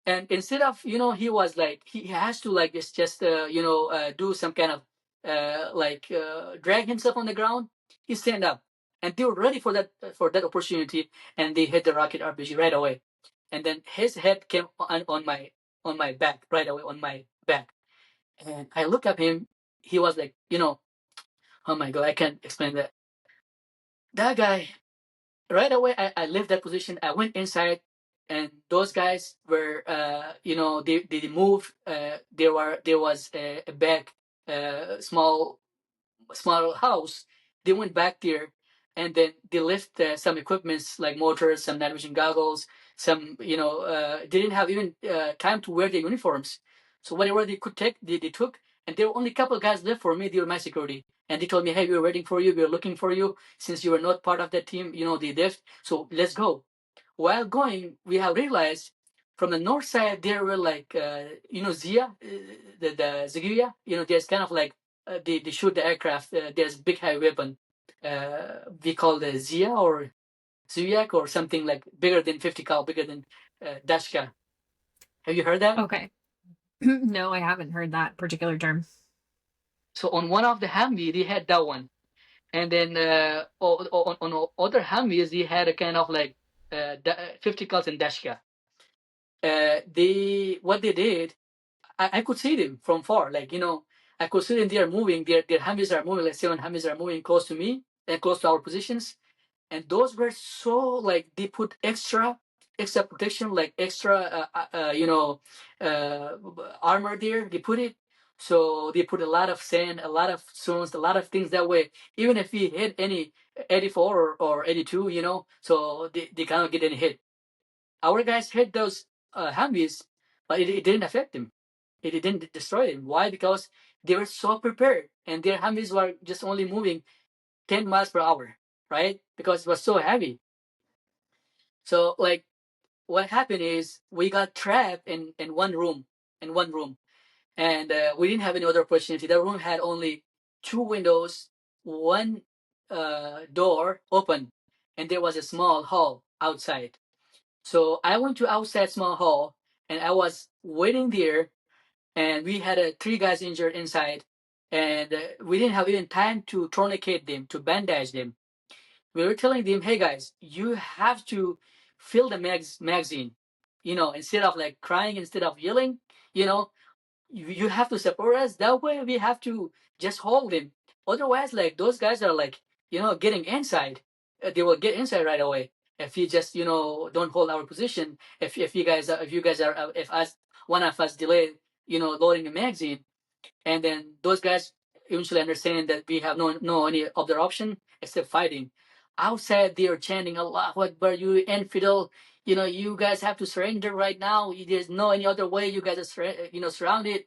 And instead of, he was like, he has to like just do some kind of drag himself on the ground. He stand up, and they were ready for that opportunity, and they hit the rocket RPG right away. And then his head came on my back right away, on my back. And I look at him. He was like, oh my god, I can't explain that. That guy, right away, I left that position. I went inside, and those guys were, they moved. There was a back, small house. They went back there, and then they left some equipments like motors, some night vision goggles, some, they didn't have even time to wear their uniforms. So whatever they could take, they took. And there were only a couple of guys left for me. They were my security. And they told me, "Hey, we were waiting for you. We were looking for you. Since you were not part of that team, they left. So let's go." While going, we have realized from the north side, there were like, Zia, the Zaguia, there's kind of like, they shoot the aircraft. There's a big heavy weapon. We call the Zia or Zuyak or something like bigger than 50 cal, bigger than Dashka. Have you heard that? Okay. No, I haven't heard that particular term. So on one of the Humvee, they had that one. And then on other Humvees, they had a kind of like 50 cals and Dashka. What they did, I could see them from far. Like, I could see them, they are moving. Their Humvees are moving, like 7 Humvees are moving close to me and close to our positions. And those were so like, they put extra protection, like extra, armor there. They put it. So they put a lot of sand, a lot of stones, a lot of things that way. Even if we hit any 84 or 82, so they cannot get any hit. Our guys hit those Humvees, but it didn't affect them. It didn't destroy them. Why? Because they were so prepared, and their Humvees were just only moving 10 miles per hour, right? Because it was so heavy. So like, what happened is we got trapped in one room, and we didn't have any other opportunity. The room had only 2 windows, one door open, and there was a small hall outside. So I went to outside small hall, and I was waiting there, and we had 3 guys injured inside, and we didn't have even time to tourniquet them, to bandage them. We were telling them, "Hey guys, you have to fill the magazine. Instead of like crying, instead of yelling, you have to support us. That way we have to just hold them. Otherwise, like those guys are like, getting inside. They will get inside right away if you just, don't hold our position. If you guys are, if us one of us delayed, loading the magazine. And then those guys eventually understand that we have no any other option except fighting. Outside they are chanting Allah Akbar, you infidel, you guys have to surrender right now. There's no any other way. You guys are surrounded.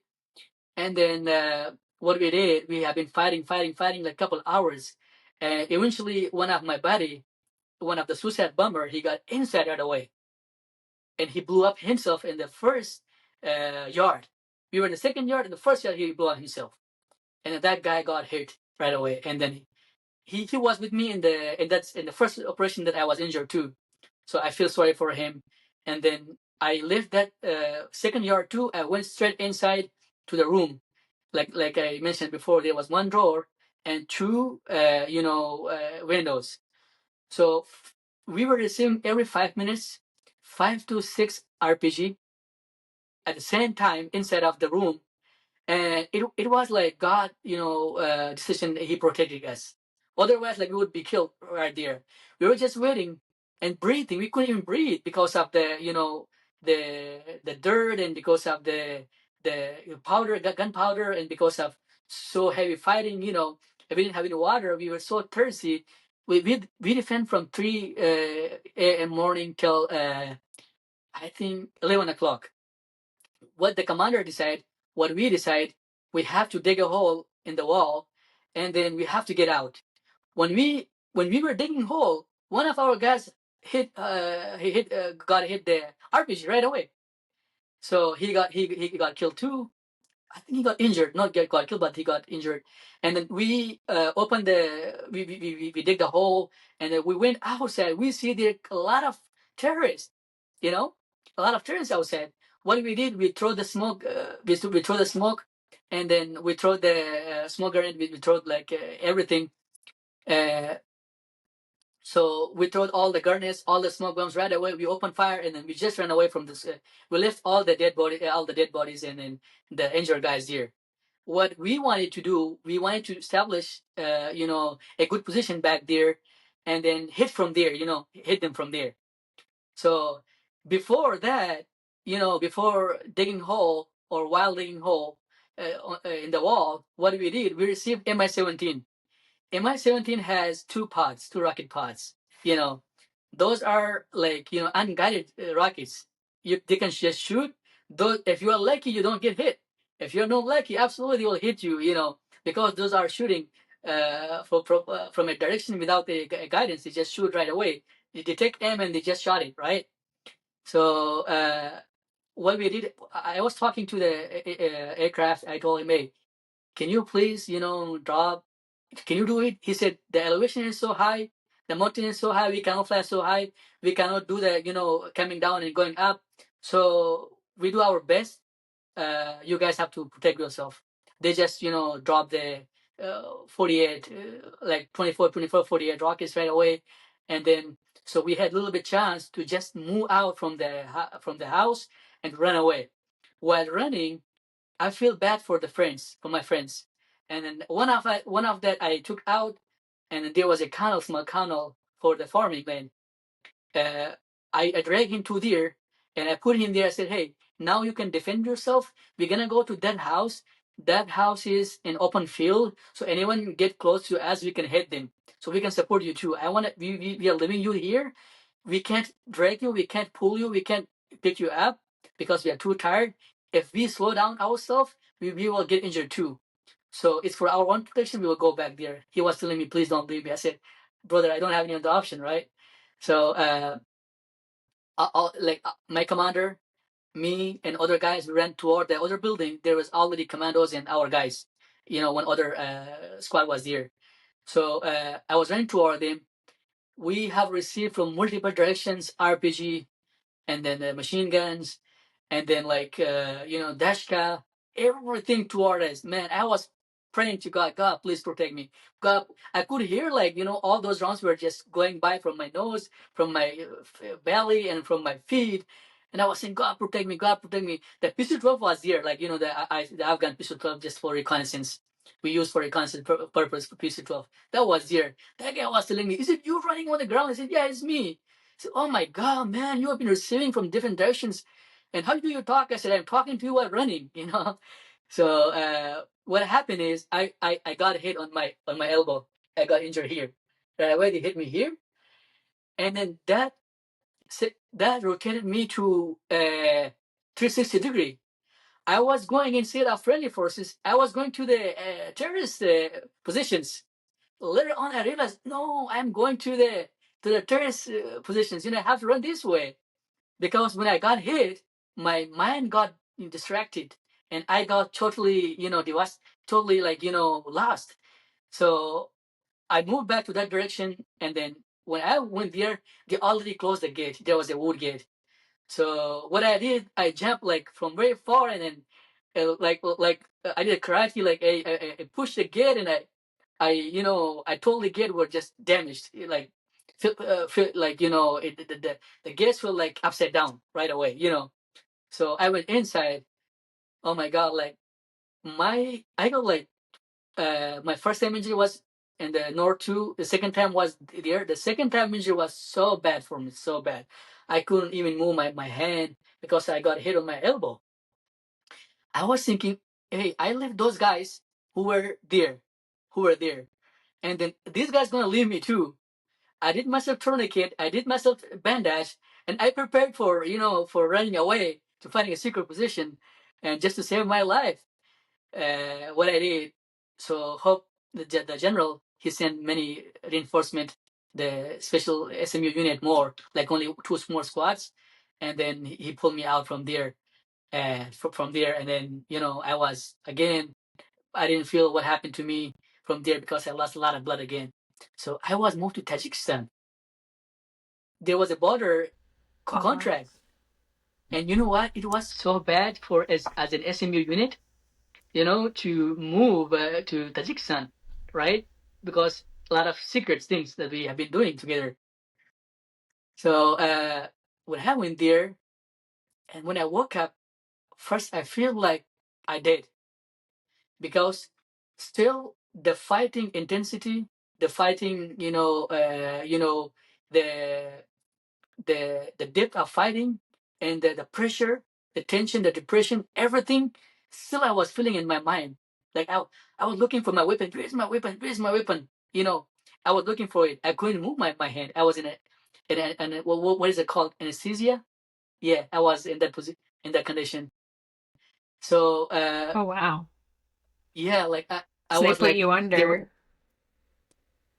And then what we did, we have been fighting like a couple hours. And eventually one of my buddy, one of the suicide bomber, he got inside right away. And he blew up himself in the first yard. We were in the second yard. In the first yard, he blew up himself. And then that guy got hit right away. And then he was with me in the first operation that I was injured too. So I feel sorry for him. And then I left that second yard too. I went straight inside to the room. Like I mentioned before, there was one drawer and two windows. So we were receiving every 5 minutes 5 to 6 RPG at the same time inside of the room. And it was like God, decision. He protected us. Otherwise, like we would be killed right there. We were just waiting and breathing. We couldn't even breathe because of the the dirt, and because of the powder, gunpowder, and because of so heavy fighting. We didn't have any water. We were so thirsty. We defend from 3 a.m. morning till I think 11 o'clock. What the commander decide, what we decide, we have to dig a hole in the wall, and then we have to get out. When we were digging hole, one of our guys got hit the RPG right away. So he got killed too. I think he got injured, not got killed, but he got injured. And then we opened we dig the hole, and then we went outside. We see there a lot of terrorists, a lot of terrorists outside. What we did, we throw the smoke, we throw the smoke, and then we throw the smoke grenade, we throw like everything. So we threw all the grenades, all the smoke bombs right away. We opened fire, and then we just ran away from this. We left all the dead bodies, and then the injured guys here. What we wanted to do, we wanted to establish, a good position back there, and then hit from there. Hit them from there. So before that, before digging hole or while digging hole in the wall, what we did, we received Mi-17. Mi-17 has two rocket pods. Those are like unguided rockets. They can just shoot. Those, if you are lucky, you don't get hit. If you're not lucky, absolutely they will hit you. Because those are shooting from a direction without a guidance. They just shoot right away. They detect aim and they just shot it right. So what we did, I was talking to the aircraft. I told him, hey, can you please drop? Can you do it? He said, the elevation is so high, the mountain is so high, we cannot fly so high, we cannot do the coming down and going up. So we do our best. You guys have to protect yourself. They just drop the 48 like 24 48 rockets right away. And then so we had a little bit chance to just move out from the house and run away. While running, I feel bad for my friends. And then one of that I took out, and there was a small canal for the farming land. I dragged him to there, and I put him there. I said, hey, now you can defend yourself. We're gonna go to that house. That house is an open field, so anyone get close to us, we can hit them. So we can support you too. We are leaving you here. We can't drag you, we can't pull you, we can't pick you up because we are too tired. If we slow down ourselves, we will get injured too. So it's for our own protection, we will go back there. He was telling me, please don't leave me. I said, brother, I don't have any other option, right? So my commander, me, and other guys, we ran toward the other building. There was already commandos and our guys. One other squad was there. So I was running toward them. We have received from multiple directions RPG, and then machine guns, and then Dashka, everything toward us. Man, I was praying to God, God, please protect me. God, I could hear all those rounds were just going by from my nose, from my belly, and from my feet. And I was saying, God protect me, God protect me. The pistol 12 was there, the Afghan pistol 12 just for reconnaissance. We use for reconnaissance purpose for pistol 12. That was there. That guy was telling me, is it you running on the ground? I said, yeah, it's me. I said, oh my God, man, you have been receiving from different directions. And how do you talk? I said, I'm talking to you while running, you know. So what happened is I got hit on my elbow. I got injured here. Right away, they hit me here, and then that rotated me to 360 degree. I was going instead of friendly forces. I was going to the terrorist positions. Later on, I realized, no, I'm going to the terrorist positions. I have to run this way, because when I got hit, my mind got distracted, and I got totally, totally like lost. So I moved back to that direction, and then when I went there, they already closed the gate. There was a wood gate. So what I did, I jumped like from very far, and then I did a karate, like I pushed the gate, and I totally gate were just damaged, like feel like the gates were like upside down right away. So I went inside. Oh my god, like I got like my first time injury was in the North 2. The second time was there. The second time injury was so bad for me, so bad. I couldn't even move my hand because I got hit on my elbow. I was thinking, hey, I left those guys who were there, and then these guys gonna leave me too. I did myself tourniquet, I did myself bandage, and I prepared for running away to finding a secret position, and just to save my life. What I did. So hope the general, he sent many reinforcement, the special SMU unit more, like only 2 small squads, and then he pulled me out from there. And from there, and then I was again. I didn't feel what happened to me from there because I lost a lot of blood again. So I was moved to Tajikistan. There was a border contract, and you know what? It was so bad for as an SMU unit, to move to Tajikistan, right? Because a lot of secret things that we have been doing together. So when I went there, and when I woke up, first I feel like I did, because still the fighting intensity, the fighting, the the depth of fighting, and the pressure, the tension, the depression, everything, still I was feeling in my mind. Like I was looking for my weapon. Where's my weapon? Where's my weapon? I was looking for it. I couldn't move my hand. I was in a what is it called? Anesthesia? Yeah, I was in that position, in that condition. So Oh wow. yeah, like I So they was put like, you they were, under.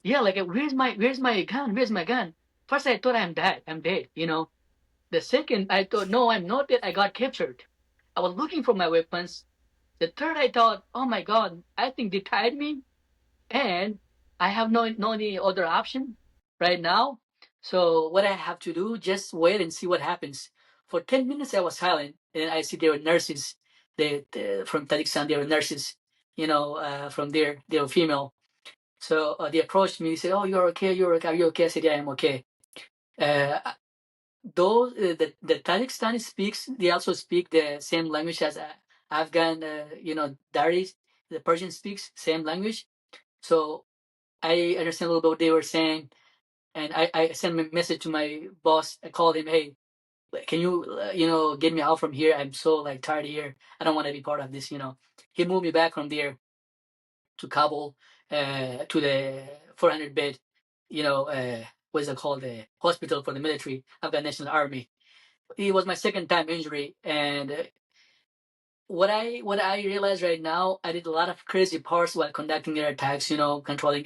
yeah, like where's my gun? Where's my gun? First I thought I'm dead. I'm dead. The second, I thought, no, I'm not dead. I got captured. I was looking for my weapons. The third, I thought, oh my God, I think they tied me, and I have no any other option right now. So what I have to do, just wait and see what happens. For 10 minutes, I was silent, and I see there were nurses. They from Tajikistan, there were nurses. From there, they were female. So they approached me. They said, "Oh, you're okay. You're okay. Are you okay?" I said, "Yeah, I'm okay." Uh, those the Tajikistani speaks. They also speak the same language as Afghan. Daris. The Persian speaks same language. So I understand a little bit what they were saying, and I sent a message to my boss. I called him, hey, can you get me out from here? I'm so like tired here. I don't want to be part of this. He moved me back from there to Kabul, to the 400 bed, what is it called, the hospital for the military, Afghan National Army. It was my second time injury, and what I realize right now, I did a lot of crazy parts while conducting air attacks, controlling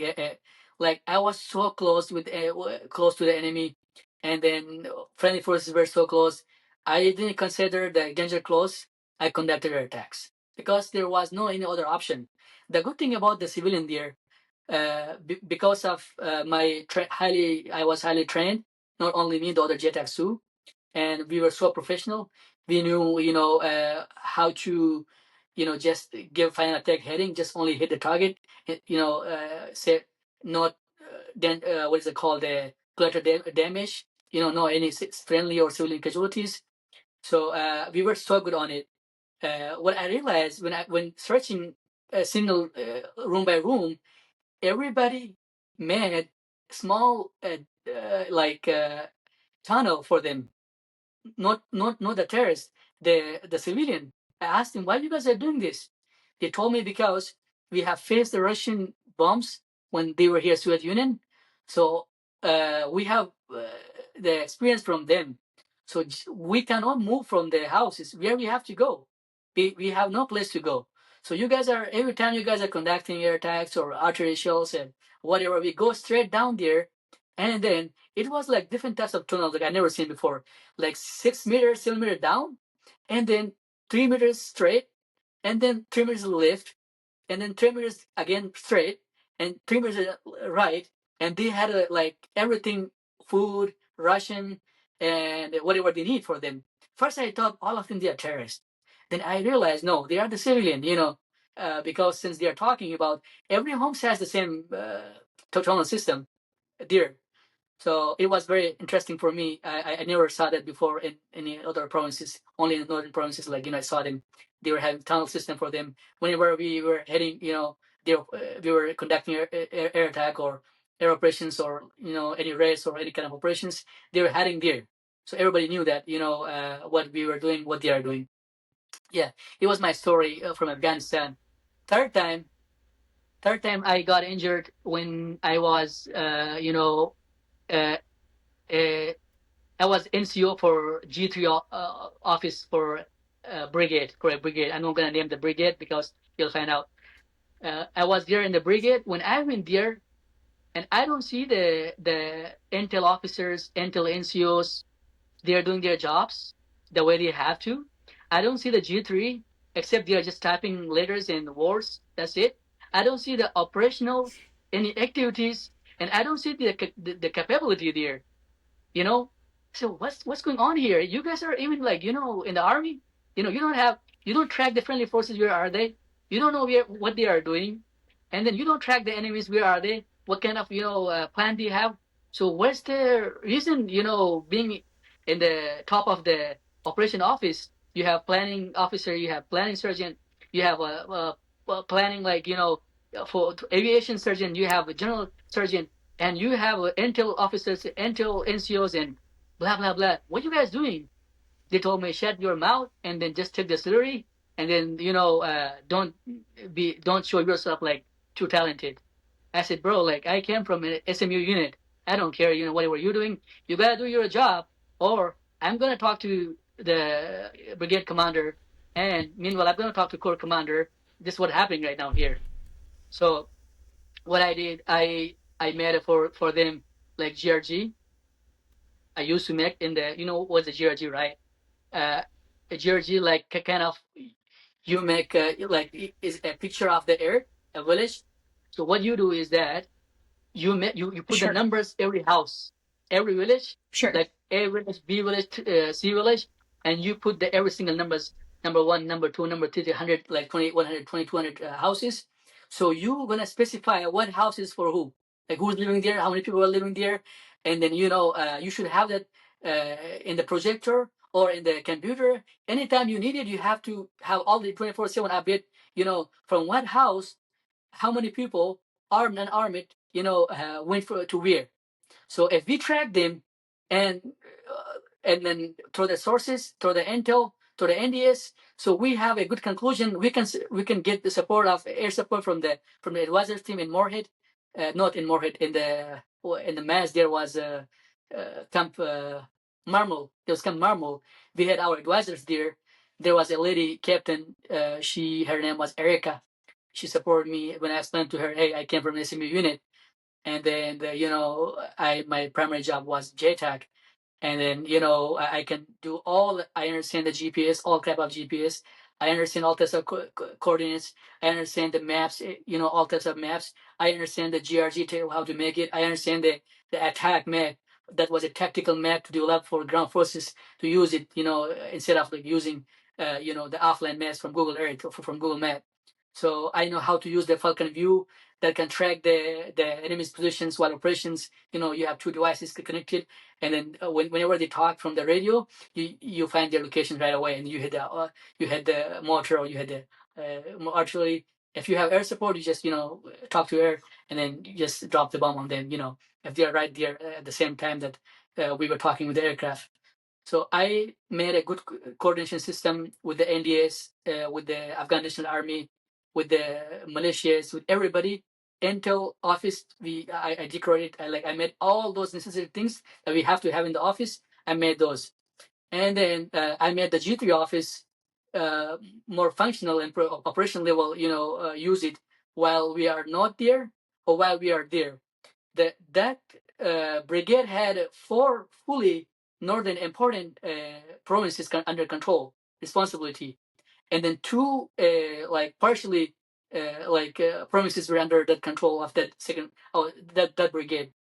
like I was so close to the enemy, and then friendly forces were so close. I didn't consider the danger close. I conducted air attacks because there was no any other option. The good thing about the civilian there, because of I was highly trained. Not only me, the other JTACs too, and we were so professional. We knew, how to, just give final attack heading, just only hit the target, say not then what is it called, the collateral damage, no any friendly or civilian casualties. So we were so good on it. What I realized when searching a single room by room, everybody made small like tunnel for them, not the terrorists. the civilian. I asked them, why you guys are doing this? They told me because we have faced the Russian bombs when they were here, Soviet Union. So we have the experience from them. So we cannot move from the houses. Where we have to go? We have no place to go. So you guys are, every time you guys are conducting air attacks or artillery shells and whatever, we go straight down there. And then it was like different types of tunnels like I never seen before, like 6 meters, 7 meters down, and then 3 meters straight, and then 3 meters left, and then 3 meters again straight, and 3 meters right. And they had like everything, food, ration, and whatever they need for them. First, I thought all of them they are terrorists. Then I realized no, they are the civilian. Because since they are talking about every home has the same tunnel system there. So it was very interesting for me. I never saw that before in any other provinces. Only in northern provinces, like I saw them. They were having tunnel system for them. Whenever we were heading, we were conducting air attack or air operations or any raids or any kind of operations. They were heading there, so everybody knew that what we were doing, what they are doing. Yeah, it was my story from Afghanistan. Third time, I got injured when I was, uh, I was NCO for G3 office for brigade, correct brigade. I'm not gonna name the brigade because you'll find out. I was there in the brigade when I went there, and I don't see the intel officers, intel NCOs. They are doing their jobs the way they have to. I don't see the G3 except they are just typing letters and words. That's it. I don't see the operational any activities, and I don't see the capability there. you know so what's going on here? You guys are even like in the army. You don't track the friendly forces. Where are they? You don't know what they are doing, and then you don't track the enemies. Where are they? What kind of plan do you have? So what's the reason? Being in the top of the operation office, you have planning officer, you have planning surgeon, you have a planning, like for aviation surgeon, you have a general surgeon, and you have intel officers, intel NCOs, and blah blah blah. What you guys doing? They told me, shut your mouth and then just take the salary, and then don't show yourself like too talented. I said, bro, like I came from an SMU unit. I don't care, whatever you're doing, you gotta do your job, or I'm gonna talk to the brigade commander, and meanwhile I'm gonna talk to corps commander. This is what's happening right now here. So what I did, I made it for them like GRG. I used to make in the what's the GRG, right? A GRG, like kind of, you make like is a picture of the earth, a village. So what you do is that you put the Sure. numbers every house, every village, Sure. like A village, B village, C village, and you put the every single numbers, number 1, number 2, number 3, 100, like 20, 120, 200 houses. So you're gonna specify what house is for who, like who's living there, how many people are living there, and then you should have that in the projector or in the computer. Anytime you need it, you have to have all the 24/7 update. From what house, how many people, armed and unarmed, went to where. So if we track them, and then through the sources, through the intel, through the NDS, so we have a good conclusion. We can get the support of air support from the advisors team in Moorhead, not in Moorhead, in the Mass. There was a Camp Marmol. There was Camp Marmol. We had our advisors there. There was a lady captain. Her name was Erica. She supported me when I explained to her, hey, I came from an SMU unit, and then my primary job was JTAC, and then I can do all. I understand the GPS, all type of GPS. I understand all types of coordinates. I understand the maps, all types of maps. I understand the GRG table, how to make it. I understand the attack map. That was a tactical map to develop for ground forces to use it, instead of like using the offline maps from Google Earth or from Google Map. So I know how to use the Falcon View that can track the enemy's positions while operations. You have two devices connected, and then whenever they talk from the radio, you find their location right away, and you hit the mortar, or you hit the artillery. If you have air support, you just talk to air, and then you just drop the bomb on them. If they are right there at the same time that we were talking with the aircraft. So I made a good coordination system with the NDS, with the Afghanistan Army, with the militias, with everybody. Intel office, I decorated. I made all those necessary things that we have to have in the office. I made those, and then I made the G3 office uh, more functional and operational level. Use it while we are not there or while we are there. That brigade had 4 fully northern important provinces under control responsibility, and then 2 like partially provinces were under that control of that second that brigade.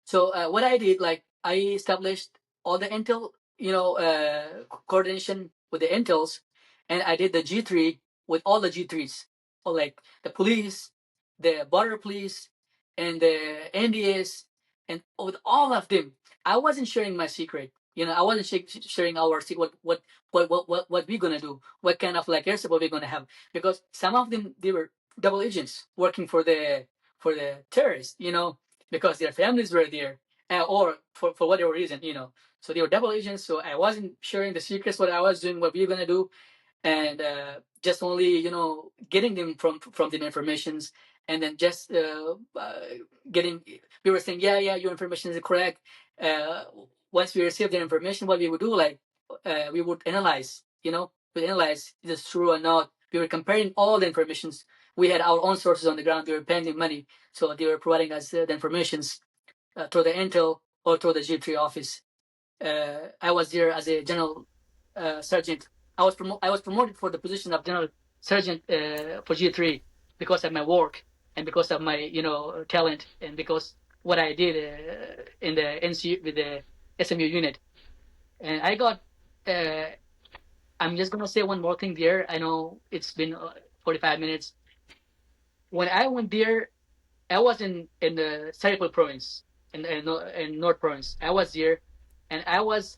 So what I did, like I established all the intel, coordination with the intels, and I did the G3 with all the G3s, or like the police, the border police, and the NDS, and with all of them. I wasn't sharing my secret. I wasn't sharing our secret. What we gonna do? What kind of like air support we gonna have? Because some of them, they were double agents working for the terrorists. Because their families were there, or for whatever reason. So they were double agents. So I wasn't sharing the secrets what I was doing, what we were gonna do, and just only getting them from the informations, and then just getting. We were saying, yeah, your information is correct. Uh, Once we receive the information, what we would do, like we would analyze. We analyze is this true or not. We were comparing all the informations. We had our own sources on the ground. We were paying them money, so they were providing us the informations through the Intel or through the G3 office. I was there as a general sergeant. I was promoted for the position of general sergeant for G3 because of my work and because of my talent and because what I did in the NCU with the SMU unit. And I got. I'm just gonna say one more thing there. I know it's been 45 minutes. When I went there, I was in the Saripal province in North province. I was there, and I was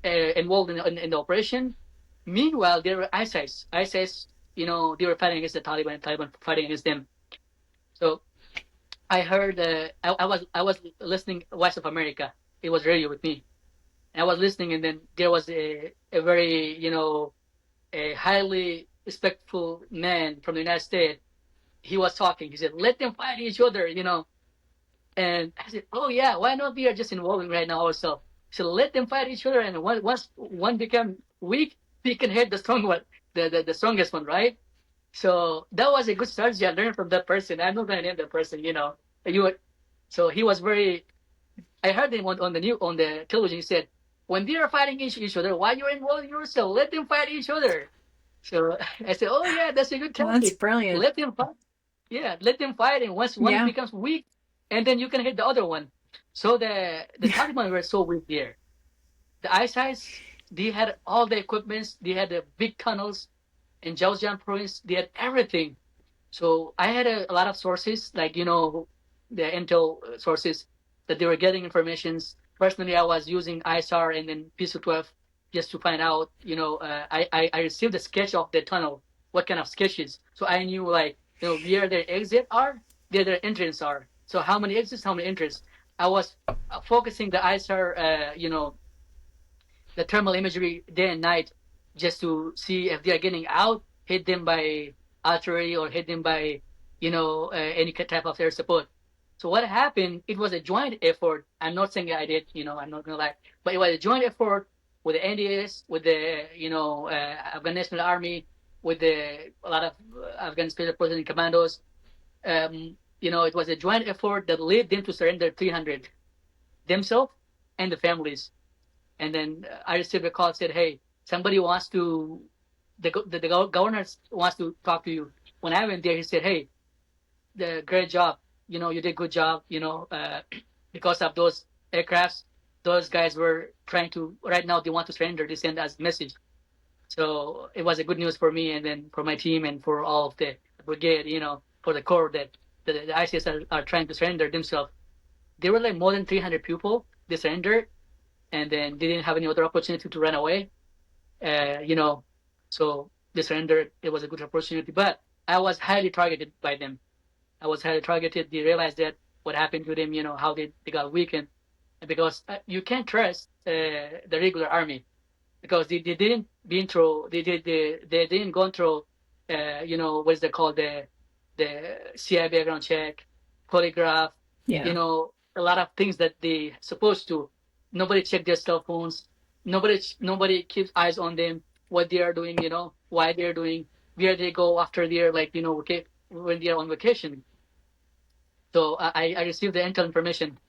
involved in the operation. Meanwhile, there were ISIS. ISIS, they were fighting against the Taliban. Taliban fighting against them. So I heard. I was listening Voice of America. It was radio with me. And I was listening, and then there was a very a highly respectful man from the United States. He was talking. He said, "Let them fight each other." And I said, "Oh yeah, why not? We are just involving right now ourselves. So let them fight each other, and once one become weak, we can hit the strong one, the strongest one, right?" So that was a good strategy I learned from that person. I'm not gonna name that person. So he was very. I heard him on the television. He said, "When they are fighting each other, why you're involving yourself? Let them fight each other." So I said, "Oh yeah, that's a good Well, that's tactic. brilliant. Let them fight. Yeah, let them fight, and once one Yeah. becomes weak, and then you can hit the other one." So the Taliban were so weak there. The ISIS, they had all the equipments. They had the big tunnels in Jauzian province. They had everything. So I had a lot of sources, like the intel sources that they were getting informations. Personally, I was using ISR and then PSU-12 just to find out. I received a sketch of the tunnel, what kind of sketches. So I knew where their exit are, where their entrance are. So how many exits, how many entrances. I was focusing the ISR, the thermal imagery day and night, just to see if they are getting out, hit them by artillery or hit them by any type of air support. So what happened? It was a joint effort. I'm not saying I did. I'm not gonna lie, but it was a joint effort with the NDS, with the Afghan National Army, with a lot of Afghan Special Forces and Commandos. It was a joint effort that led them to surrender 300 themselves and the families. And then I received a call, said, "Hey, somebody wants to, the governor wants to talk to you." When I went there, he said, "Hey, great job. You did good job. Because of those aircrafts, those guys were trying to, right now they want to surrender. They send us message." So it was a good news for me and then for my team and for all of the brigade, for the corps that the ISIS are trying to surrender themselves. There were like more than 300 people. They surrendered and then they didn't have any other opportunity to run away. So they surrendered. It was a good opportunity, but I was highly targeted by them. I was highly targeted. They realized that what happened to them, how they got weakened, and because you can't trust the regular army, because they didn't been through they didn't go through what's they called the CI background check, polygraph, Yeah. a lot of things that they supposed to. Nobody check their cell phones. Nobody keeps eyes on them, what they are doing, why they're doing, where they go after they're okay, when they are on vacation. So I received the intel information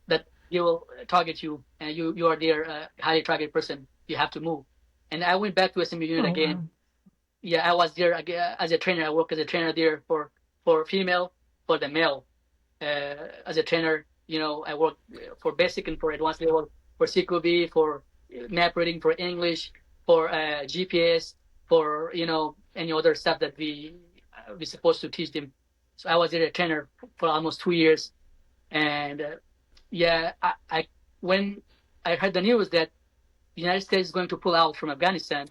that they will target you, and you are their highly targeted person. You have to move. And I went back to SMU unit Oh, again. wow. Yeah, I was there as a trainer. I work as a trainer there for female, for the male. As a trainer, I work for basic and for advanced level, for CQB, for map reading, for English, for GPS, for any other stuff that we supposed to teach them. So I was there a trainer for almost 2 years, and yeah, I when I heard the news that the United States is going to pull out from Afghanistan,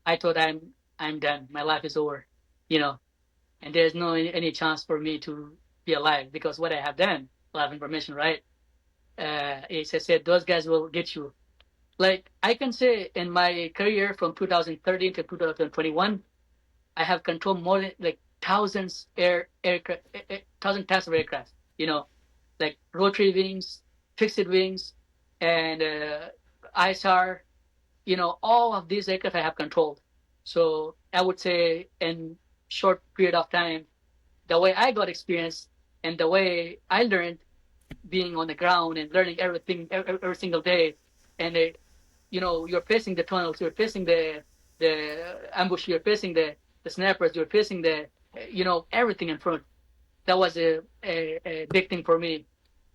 I thought I'm done. My life is over, and there's no any chance for me to be alive, because what I have done, a lot of information, right? As I said, those guys will get you. Like I can say, in my career from 2013 to 2021, I have controlled more than like thousands aircraft, thousand types of aircraft. Like rotary wings, fixed wings, and ISR. All of these aircraft I have controlled. So I would say in short period of time, the way I got experience and the way I learned being on the ground and learning everything every single day, and you're facing the tunnels, you're facing the ambush, you're facing the snipers, you're facing the everything in front. That was a big thing for me.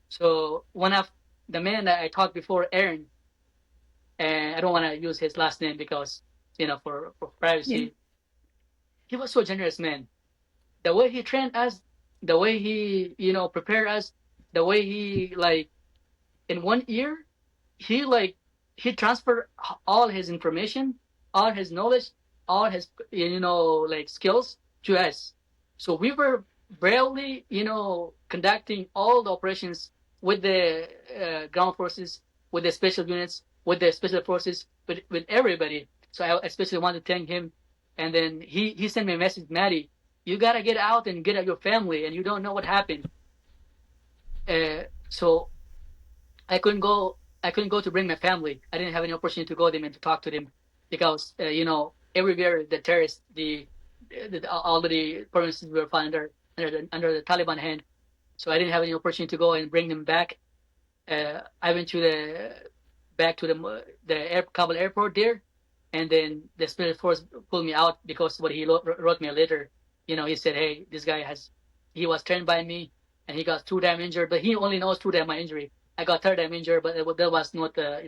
So one of the man that I talked before, Aaron, and I don't want to use his last name because for privacy. Yeah. He was so generous, man. The way he trained us, the way he prepared us, the way he in 1 year he he transferred all his information, all his knowledge, all his skills to us. So we were barely conducting all the operations with the ground forces, with the special units, with the special forces, with everybody. So I especially want to thank him. And then he sent me a message, Maddie, you gotta get out and get at your family, and you don't know what happened. So I couldn't go. I couldn't go to bring my family. I didn't have any opportunity to go them and to talk to them, because everywhere the terrorists, all the provinces were under the Taliban hand. So I didn't have any opportunity to go and bring them back. I went to back to the Kabul airport there, and then the special force pulled me out, because what he wrote me a letter. He said, "Hey, this guy he was trained by me, and he got 2 times injured, but he only knows 2 times my injury. I got 3rd time injured, but that was not a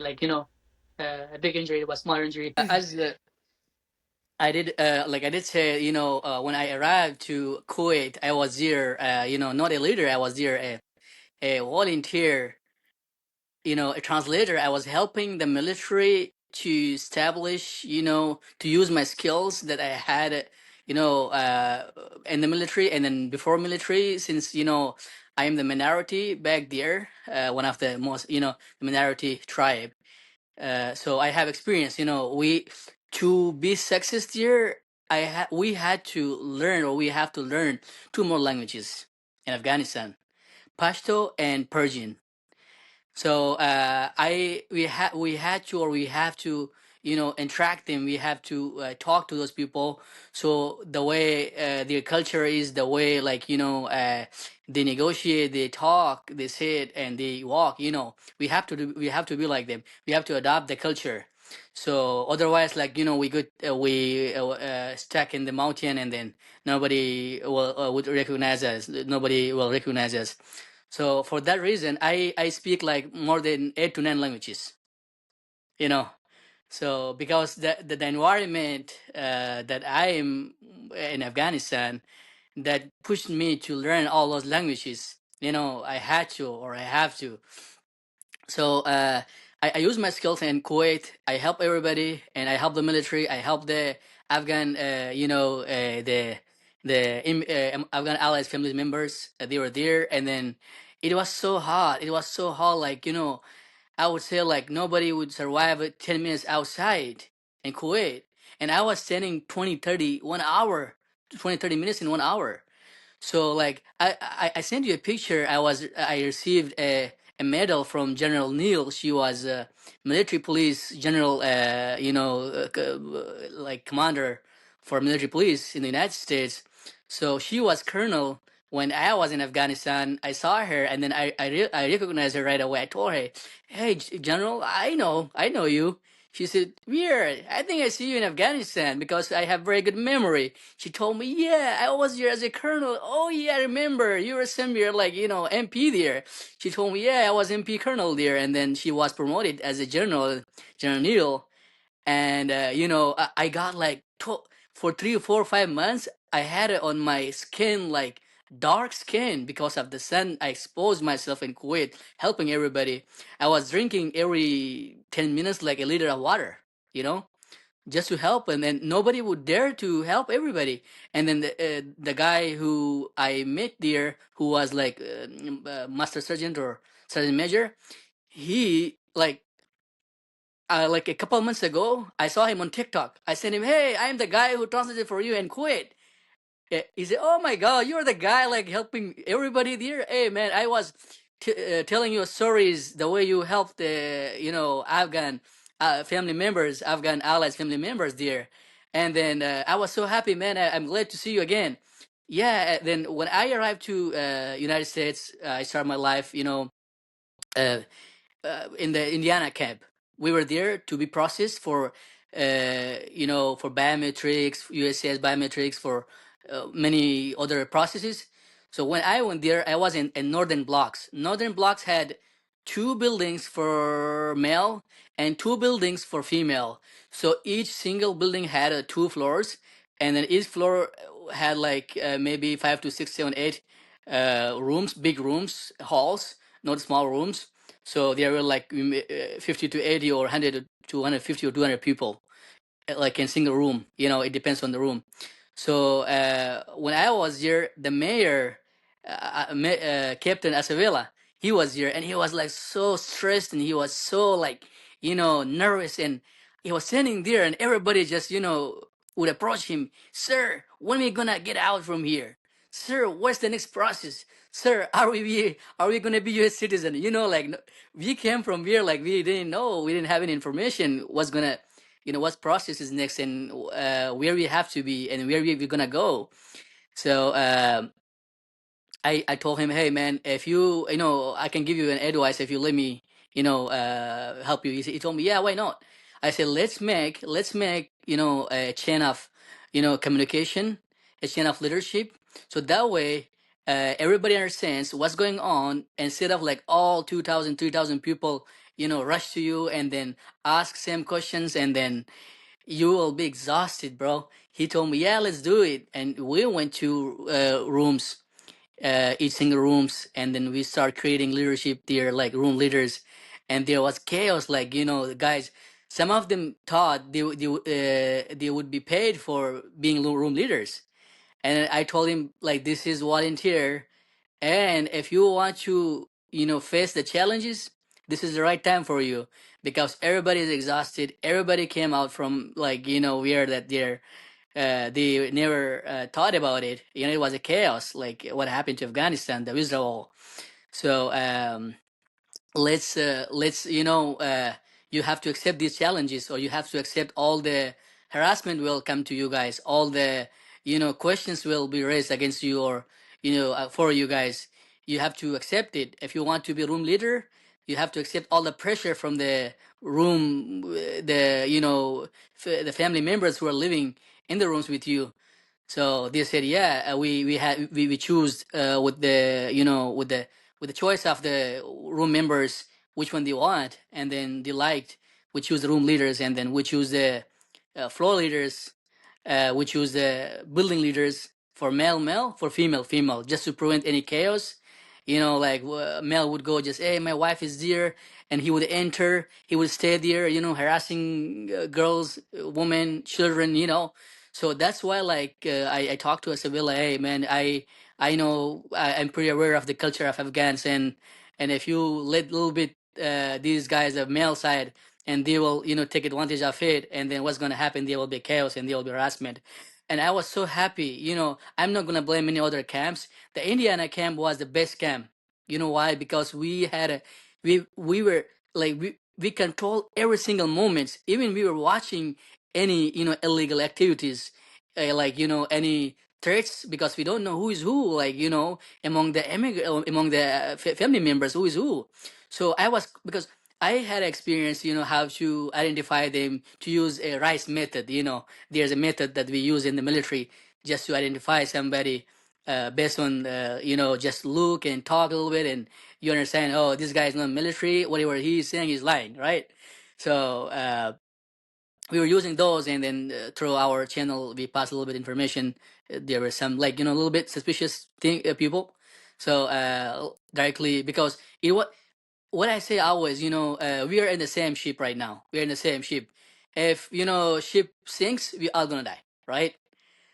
big injury. It was small injury." As I did say, when I arrived to Kuwait, I was there, not a leader. I was there a volunteer, a translator. I was helping the military to establish, to use my skills that I had, in the military, and then before military, since, I am the minority back there, one of the most, the minority tribe. So I have experience, to be sexist here, we had to learn, or we have to learn 2 more languages in Afghanistan, Pashto and Persian. So we had to, or we have to, interact them. We have to talk to those people. So the way their culture is, the way they negotiate, they talk, they sit, and they walk. We have to be like them. We have to adopt the culture. So otherwise, we could stuck in the mountain, and then nobody would recognize us. Nobody will recognize us. So for that reason, I speak like more than 8 to 9 languages. You know, so because the environment that I am in Afghanistan, that pushed me to learn all those languages. I had to, or I have to. So I use my skills in Kuwait. I help everybody, and I help the military. I help the Afghan, the Afghan allies, family members. They were there, and then it was so hard. It was so hard. I would say like nobody would survive 10 minutes outside in Kuwait. And I was standing 20, 30, 1 hour, 20, 30 minutes in 1 hour. So like I sent you a picture. I received a medal from General Neal. She was a military police general, like commander for military police in the United States. So she was colonel when I was in Afghanistan. I saw her, and then I recognized her right away. I told her, "Hey, General, I know you." She said, "Weird. I think I see you in Afghanistan because I have very good memory." She told me, "Yeah, I was here as a colonel." "Oh yeah, I remember. You were some year like MP there." She told me, "Yeah, I was MP colonel there," and then she was promoted as a general, General Neal. And I got like for 3 or 4 or 5 months, I had it on my skin like dark skin because of the sun. I exposed myself in Kuwait, helping everybody. I was drinking every 10 minutes like a liter of water, you know, just to help, and then nobody would dare to help everybody. And then the guy who I met there, who was like master sergeant or sergeant major, he like a couple of months ago, I saw him on TikTok. I sent him, "Hey, I am the guy who translated for you in Kuwait." He said, "Oh my God, you're the guy like helping everybody there." Hey man, I was telling you stories the way you helped Afghan family members, Afghan allies family members there, and then I was so happy, man. I'm glad to see you again. Yeah. Then when I arrived to United States, I started my life, uh, in the Indiana camp. We were there to be processed for, for biometrics, USCIS biometrics, for many other processes. So when I went there, I was in Northern Blocks. Northern Blocks had 2 buildings for male and 2 buildings for female. So each single building had 2 floors, and then each floor had like maybe 5 to 6, 7, 8 rooms, big rooms, halls, not small rooms. So there were like 50 to 80 or 100 to 150 or 200 people, like in single room. It depends on the room. So when I was here, the mayor, Captain Acevela, he was here, and he was like so stressed, and he was so like nervous, and he was standing there, and everybody just would approach him. "Sir, when are we gonna get out from here? Sir, what's the next process? Sir, are we gonna be U.S. citizen?" Like we came from here, like we didn't know, we didn't have any information what's gonna what process is next, and where we have to be, and where we're gonna go. So I told him, "Hey man, if I can give you an advice if you let me help you." He told me, "Yeah, why not?" I said, let's make a chain of communication, a chain of leadership, so that way everybody understands what's going on, instead of like all 2,000, 3,000 people rush to you and then ask same questions, and then you will be exhausted, bro. He told me, "Yeah, let's do it." And we went to rooms, each single rooms, and then we start creating leadership there, like room leaders. And there was chaos, like the guys, some of them thought they would be paid for being room leaders. And I told him, like, this is volunteer, and if you want to face the challenges, this is the right time for you, because everybody is exhausted. Everybody came out from like where that they never thought about it. It was a chaos, like what happened to Afghanistan, the withdrawal. So let's you have to accept these challenges, or you have to accept all the harassment will come to you guys, all the questions will be raised against you, or for you guys. You have to accept it. If you want to be room leader, you have to accept all the pressure from the room, the the family members who are living in the rooms with you. So they said, "Yeah, we choose with the with the choice of the room members which one they want, and then they liked. We choose the room leaders, and then we choose the floor leaders. We choose the building leaders for male, for female, just to prevent any chaos. Like male would go just, hey, my wife is there, and he would enter. He would stay there, harassing girls, women, children. So that's why, like, I talked to Asabella. Hey, man, I know I'm pretty aware of the culture of Afghans, and if you let a little bit these guys, the male side, and they will take advantage of it, and then what's going to happen, there will be chaos and there will be harassment. And I was so happy. I'm not going to blame any other camps. The Indiana camp was the best camp. You know why? Because we had we were like we control every single moment. Even we were watching any illegal activities, like any threats, because we don't know who is who, like among the among the family members, who is who. So I was, because I had experience, how to identify them, to use a rice method. There's a method that we use in the military just to identify somebody, based on just look and talk a little bit, and you understand, oh, this guy is not military, whatever he's saying he's lying, right? So we were using those, and then through our channel we pass a little bit information. There were some, like, a little bit suspicious people. So directly, because it was what I say always, we are in the same ship right now. We're in the same ship. If ship sinks, we all gonna die, right?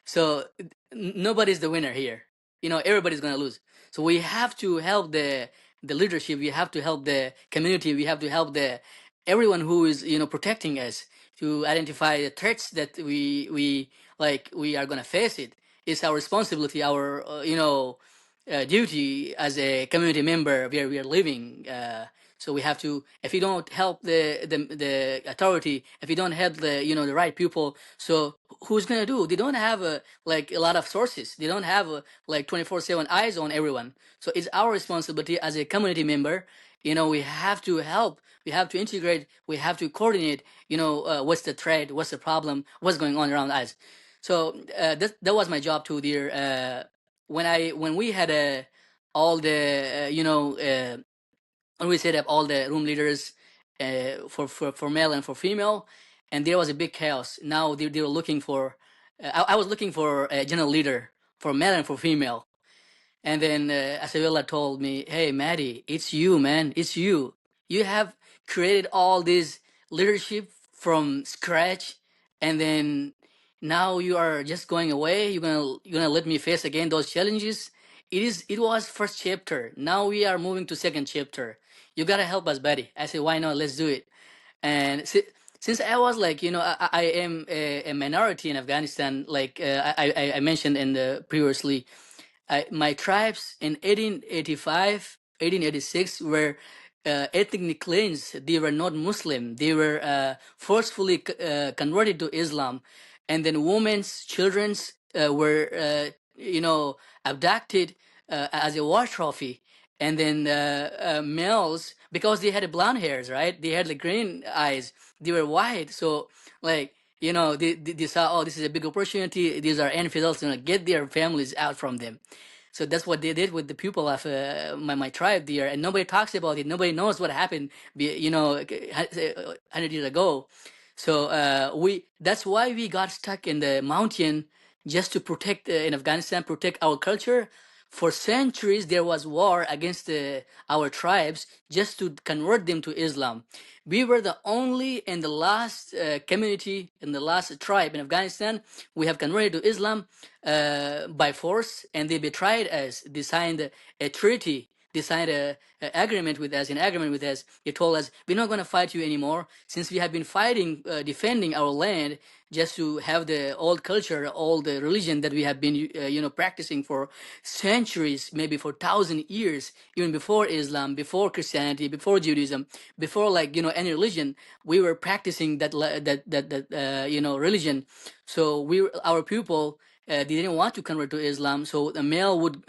So nobody's the winner here. Everybody's gonna lose. So we have to help the leadership. We have to help the community. We have to help the everyone who is protecting us, to identify the threats that we are gonna face. It's our responsibility, our duty as a community member where we are living. So we have to. If you don't help the authority, if you don't help the right people, so who's gonna do? They don't have like a lot of sources. They don't have like 24/7 eyes on everyone. So it's our responsibility as a community member. We have to help. We have to integrate. We have to coordinate. What's the threat? What's the problem? What's going on around us? So that was my job too, dear. When we had all the when we set up all the room leaders, for male and for female, and there was a big chaos. Now they were looking for. I was looking for a general leader for male and for female. And then Asabella told me, "Hey, Maddie, it's you, man. It's you. You have created all this leadership from scratch, and then now you are just going away. You're gonna let me face again those challenges. It was first chapter. Now we are moving to second chapter. You gotta help us, buddy." I said, "Why not? Let's do it." And since I was like, I am a minority in Afghanistan, like I mentioned in the previously. My tribes in 1885, 1886 were ethnically cleansed. They were not Muslim. They were forcefully converted to Islam. And then women's, children's were, abducted as a war trophy. And then males, because they had blonde hairs, right? They had like green eyes. They were white. So, like, they saw, oh, this is a big opportunity. These are infidels, get their families out from them. So that's what they did with the people of my tribe there, and nobody talks about it. Nobody knows what happened, 100 years ago. So that's why we got stuck in the mountain, just to protect in Afghanistan, protect our culture. For centuries, there was war against our tribes just to convert them to Islam. We were the only and the last community and the last tribe in Afghanistan we have converted to Islam by force, and they betrayed us. They signed a treaty. They signed an agreement with us. They told us, we're not going to fight you anymore, since we have been fighting, defending our land, just to have the old culture, all the religion that we have been, practicing for centuries, maybe for 1,000 years, even before Islam, before Christianity, before Judaism, before any religion. We were practicing that religion. So our people. They didn't want to convert to Islam, so the male would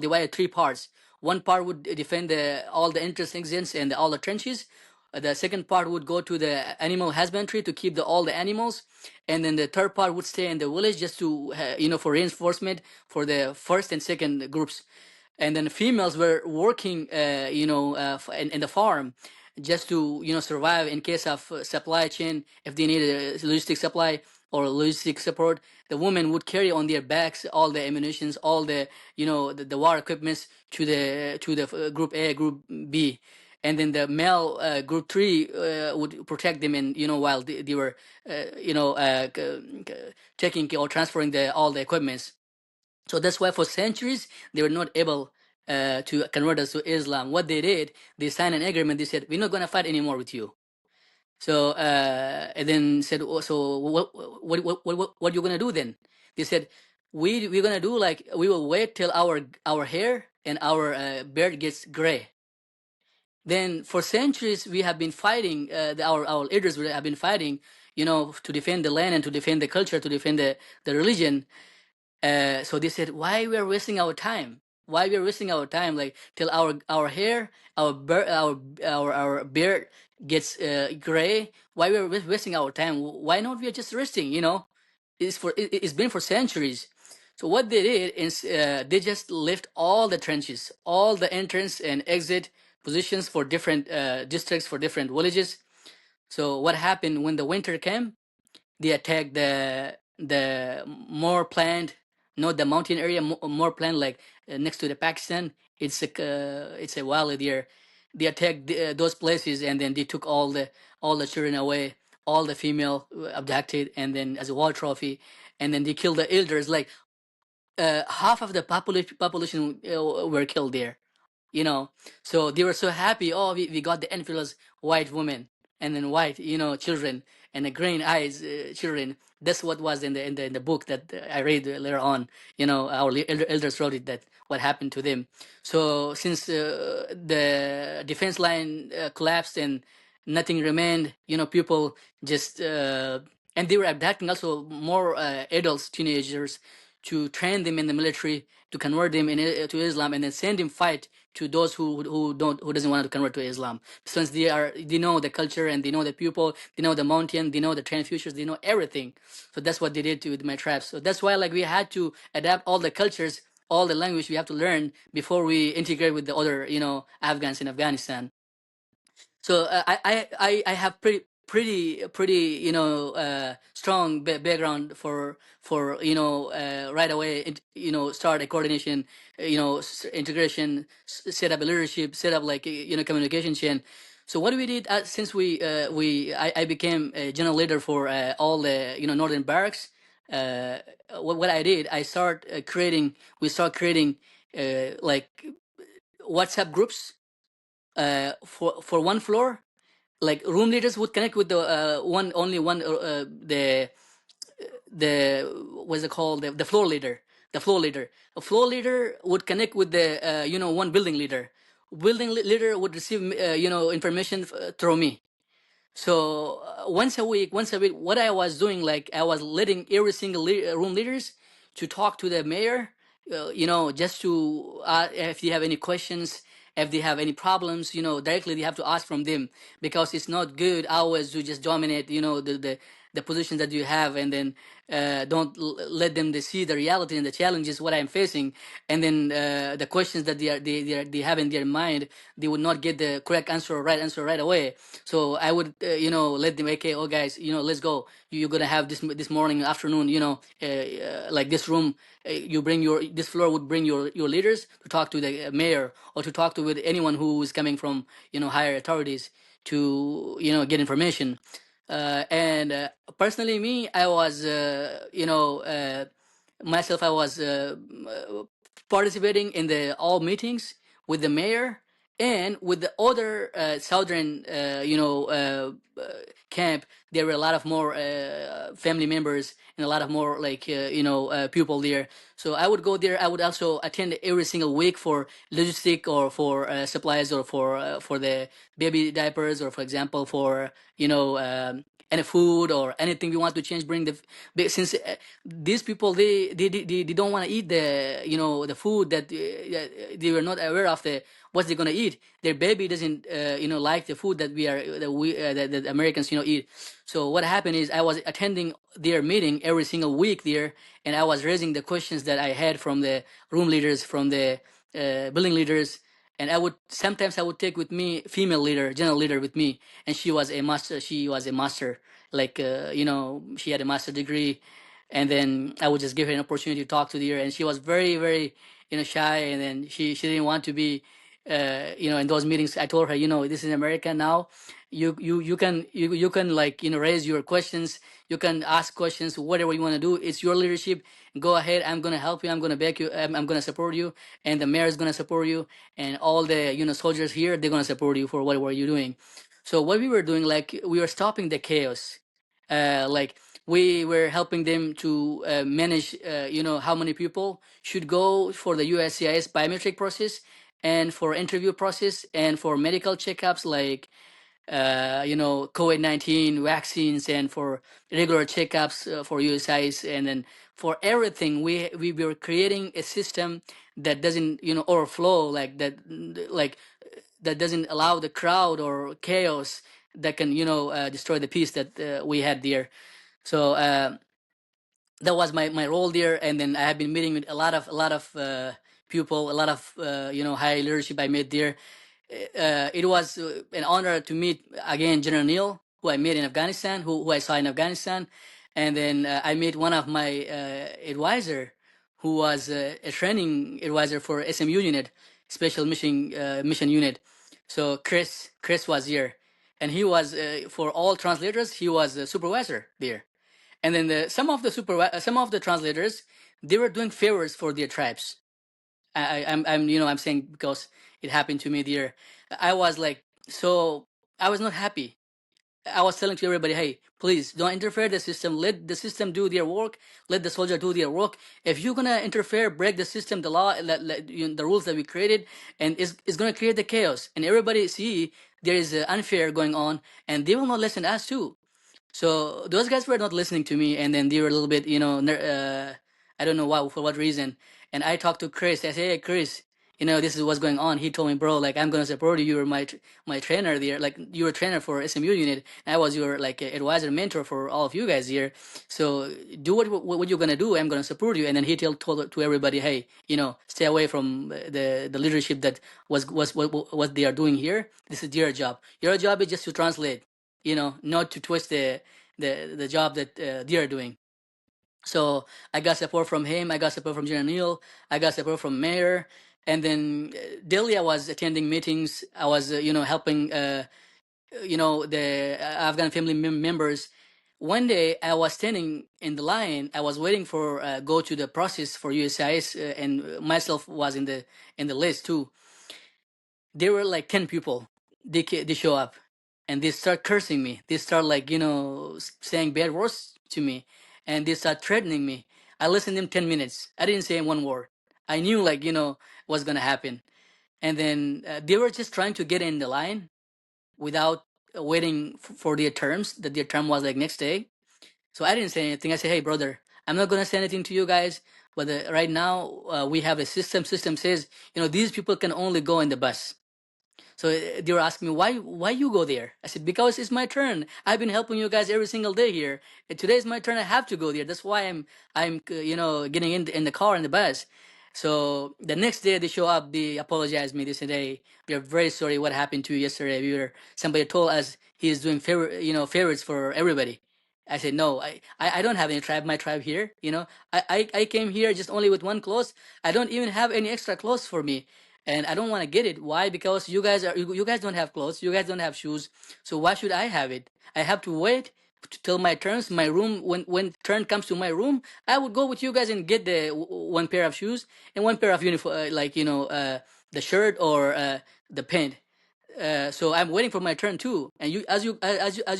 divided three parts. One part would defend all the interest and all the trenches. The second part would go to the animal husbandry to keep all the animals, and then the third part would stay in the village just to for reinforcement for the first and second groups. And then females were working in the farm, just to survive in case of supply chain. If they needed logistic supply or logistic support, the women would carry on their backs all the ammunitions, all the the war equipments to the group A, group B. And then the male group 3 would protect them, and while they were taking or transferring all the equipments. So that's why for centuries they were not able to convert us to Islam. What they did, they signed an agreement. They said, we're not going to fight anymore with you. So and then said, oh, so what you gonna do then? They said, we're gonna do like we will wait till our hair and our beard gets gray. Then for centuries we have been fighting. Our leaders have been fighting, to defend the land and to defend the culture, to defend the religion. So they said, why we are wasting our time? Why we are wasting our time? Like till our hair, our beard gets gray. Why we are wasting our time? Why not we are just resting? It's been for centuries. So what they did is they just left all the trenches, all the entrance and exit positions for different districts, for different villages. So what happened when the winter came? They attacked the more planned, not the mountain area, more planned, like next to the Pakistan. It's a valley there. They attacked those places, and then they took all the children away, all the female abducted, and then as a war trophy, and then they killed the elders. Like half of the population were killed there. So they were so happy. Oh, we got the infidels, white women, and then white children, and the green eyes children. That's what was in the book that I read later on. Our elders wrote it, that what happened to them. So since the defense line collapsed and nothing remained, people just and they were abducting also more adults, teenagers, to train them in the military, to convert them to Islam, and then send them fight to those who doesn't want to convert to Islam, since they know the culture, and they know the people, they know the mountain, they know the trained futures, they know everything. So that's what they did to my tribes. So that's why like we had to adapt all the cultures, all the language we have to learn before we integrate with the other Afghans in Afghanistan. So I have pretty strong background for right away start a coordination, integration, set up a leadership, set up like communication chain. So what we did since I became a general leader for all the northern barracks. What I did, we start creating like WhatsApp groups for one floor. Like room leaders would connect with the the what's it called, the floor leader. A floor leader would connect with the one building leader. Leader would receive information through me. So once a week, what I was doing, like I was letting every single room leaders to talk to the mayor, just to if they have any questions, if they have any problems, directly they have to ask from them, because it's not good always to just dominate, the positions that you have, and then don't let them see the reality and the challenges what I'm facing, and then the questions that they have in their mind, they would not get the correct answer or right answer right away. So I would let them, okay, oh guys, let's go. You're gonna have this morning, afternoon, like this room, you bring this floor would bring your leaders to talk to the mayor, or to talk to with anyone who is coming from higher authorities to get information. And personally, me, I was myself, I was participating in the all meetings with the mayor and with the other southern camp. There were a lot of more family members and a lot of more like people there. So I would go there. I would also attend every single week for logistic, or for supplies, or for the baby diapers, or for example for any food or anything we want to change. Bring since these people, they don't want to eat the food that they were not aware of what they're gonna eat. Their baby doesn't like the food that that Americans eat. So what happened is I was attending their meeting every single week there, and I was raising the questions that I had from the room leaders, from the building leaders. And sometimes I would take with me female leader, general leader with me, and she was a master, like she had a master degree. And then I would just give her an opportunity to talk to her, and she was very, very shy, and then she didn't want to be in those meetings, I told her, this is America now. You can like raise your questions. You can ask questions, whatever you want to do. It's your leadership. Go ahead. I'm gonna help you. I'm gonna back you. I'm gonna support you, and the mayor is gonna support you, and all the soldiers here, they're gonna support you for whatever you're doing. So what we were doing, like we were stopping the chaos, like we were helping them to manage, how many people should go for the USCIS biometric process and for interview process and for medical checkups like COVID-19 vaccines and for regular checkups for USIs, and then for everything we were creating a system that doesn't overflow, like that, like that doesn't allow the crowd or chaos that can destroy the peace that we had there. So that was my role there, and then I have been meeting with a lot of people, a lot of high leadership I met there. It was an honor to meet again General Neil, who I met in Afghanistan, who I saw in Afghanistan, and then I met one of my advisor, who was a training advisor for SMU unit, special mission unit. So Chris was here, and he was for all translators. He was a supervisor there, and then some of the translators, they were doing favors for their tribes. I'm saying because it happened to me there. I was like, so I was not happy. I was telling to everybody, hey, please don't interfere the system. Let the system do their work. Let the soldier do their work. If you're gonna interfere, break the system, the law, the rules that we created, and it's gonna create the chaos. And everybody see there is unfair going on, and they will not listen to us too. So those guys were not listening to me, and then they were a little bit, I don't know why, for what reason. And I talked to Chris. I said, "Hey, Chris, this is what's going on." He told me, "Bro, like I'm gonna support you. You were my trainer there. Like you were a trainer for SMU unit. And I was your like advisor, mentor for all of you guys here. So do what you're gonna do. I'm gonna support you." And then he told to everybody, "Hey, stay away from the leadership that was what they are doing here. This is their job. Your job is just to translate." Not to twist the job that they are doing. So I got support from him. I got support from General Neil. I got support from Mayor. And then daily I was attending meetings. I was, helping, the Afghan family members. One day I was standing in the line. I was waiting for go to the process for USIS, and myself was in the list too. There were like 10 people. They show up, and they start cursing me. They start like saying bad words to me, and they start threatening me. I listened to them 10 minutes. I didn't say one word. I knew like what's gonna happen, and then they were just trying to get in the line without waiting for their terms. That their term was like next day. So I didn't say anything. I said, "Hey, brother, I'm not gonna say anything to you guys. But right now we have a system. System says these people can only go in the bus." So they were asking me, why you go there? I said, because it's my turn. I've been helping you guys every single day here. And today is my turn. I have to go there. That's why I'm getting in the car and the bus. So the next day they show up, they apologize me. They said, "Hey, we are very sorry what happened to you yesterday. Somebody told us he is doing favors for everybody." I said, "No, I don't have any tribe. My tribe here, I came here just only with one clothes. I don't even have any extra clothes for me, and I don't want to get it. Why? Because you guys don't have clothes, you guys don't have shoes. So why should I have it? I have to wait till my turns. My room, when turn comes to my room, I would go with you guys and get the one pair of shoes and one pair of uniform, the shirt or the pant." So I'm waiting for my turn too. And as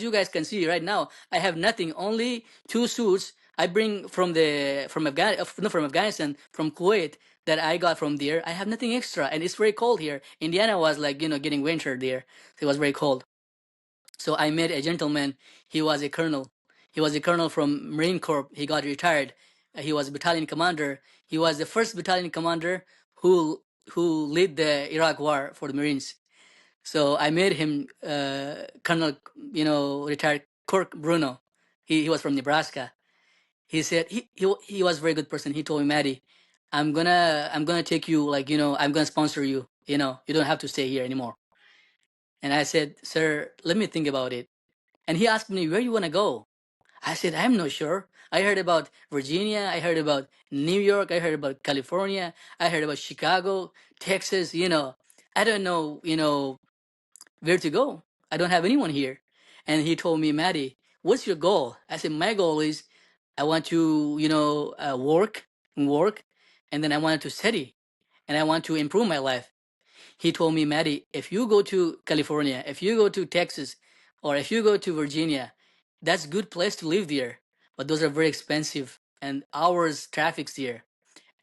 you guys can see right now, I have nothing. Only two suits I bring not from Afghanistan, from Kuwait, that I got from there. I have nothing extra, and it's very cold here. Indiana was like getting winter there. So it was very cold. So I met a gentleman. He was a colonel. He was a colonel from Marine Corps. He got retired. He was a battalion commander. He was the first battalion commander who led the Iraq War for the Marines. So I met him, Colonel, retired Kirk Bruno. He was from Nebraska. He said he was a very good person. He told me, "Maddie, I'm gonna take you, like I'm gonna sponsor you. You don't have to stay here anymore." And I said, "Sir, let me think about it." And he asked me, "Where you wanna go?" I said, "I'm not sure. I heard about Virginia. I heard about New York. I heard about California. I heard about Chicago, Texas. I don't know, where to go. I don't have anyone here. And he told me, Maddie, what's your goal? I said, my goal is I want to, work, and then I wanted to study, and I want to improve my life. He told me, Maddie, if you go to California, if you go to Texas, or if you go to Virginia, that's a good place to live there. But those are very expensive, and hours traffic's there.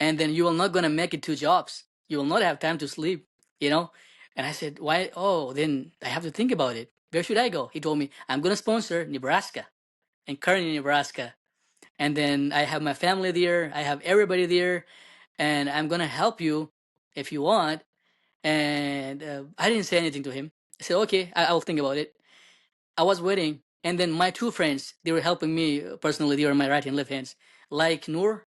And then you will not gonna make it 2 jobs. You will not have time to sleep, you know? And I said, why? Oh, then I have to think about it. Where should I go? He told me, I'm gonna sponsor Nebraska and Kearney, Nebraska. And then I have my family there. I have everybody there. And I'm gonna help you if you want. And I didn't say anything to him. I said, okay, I'll think about it. I was waiting. And then my 2 friends, they were helping me personally. They were my right and left hands, like Noor.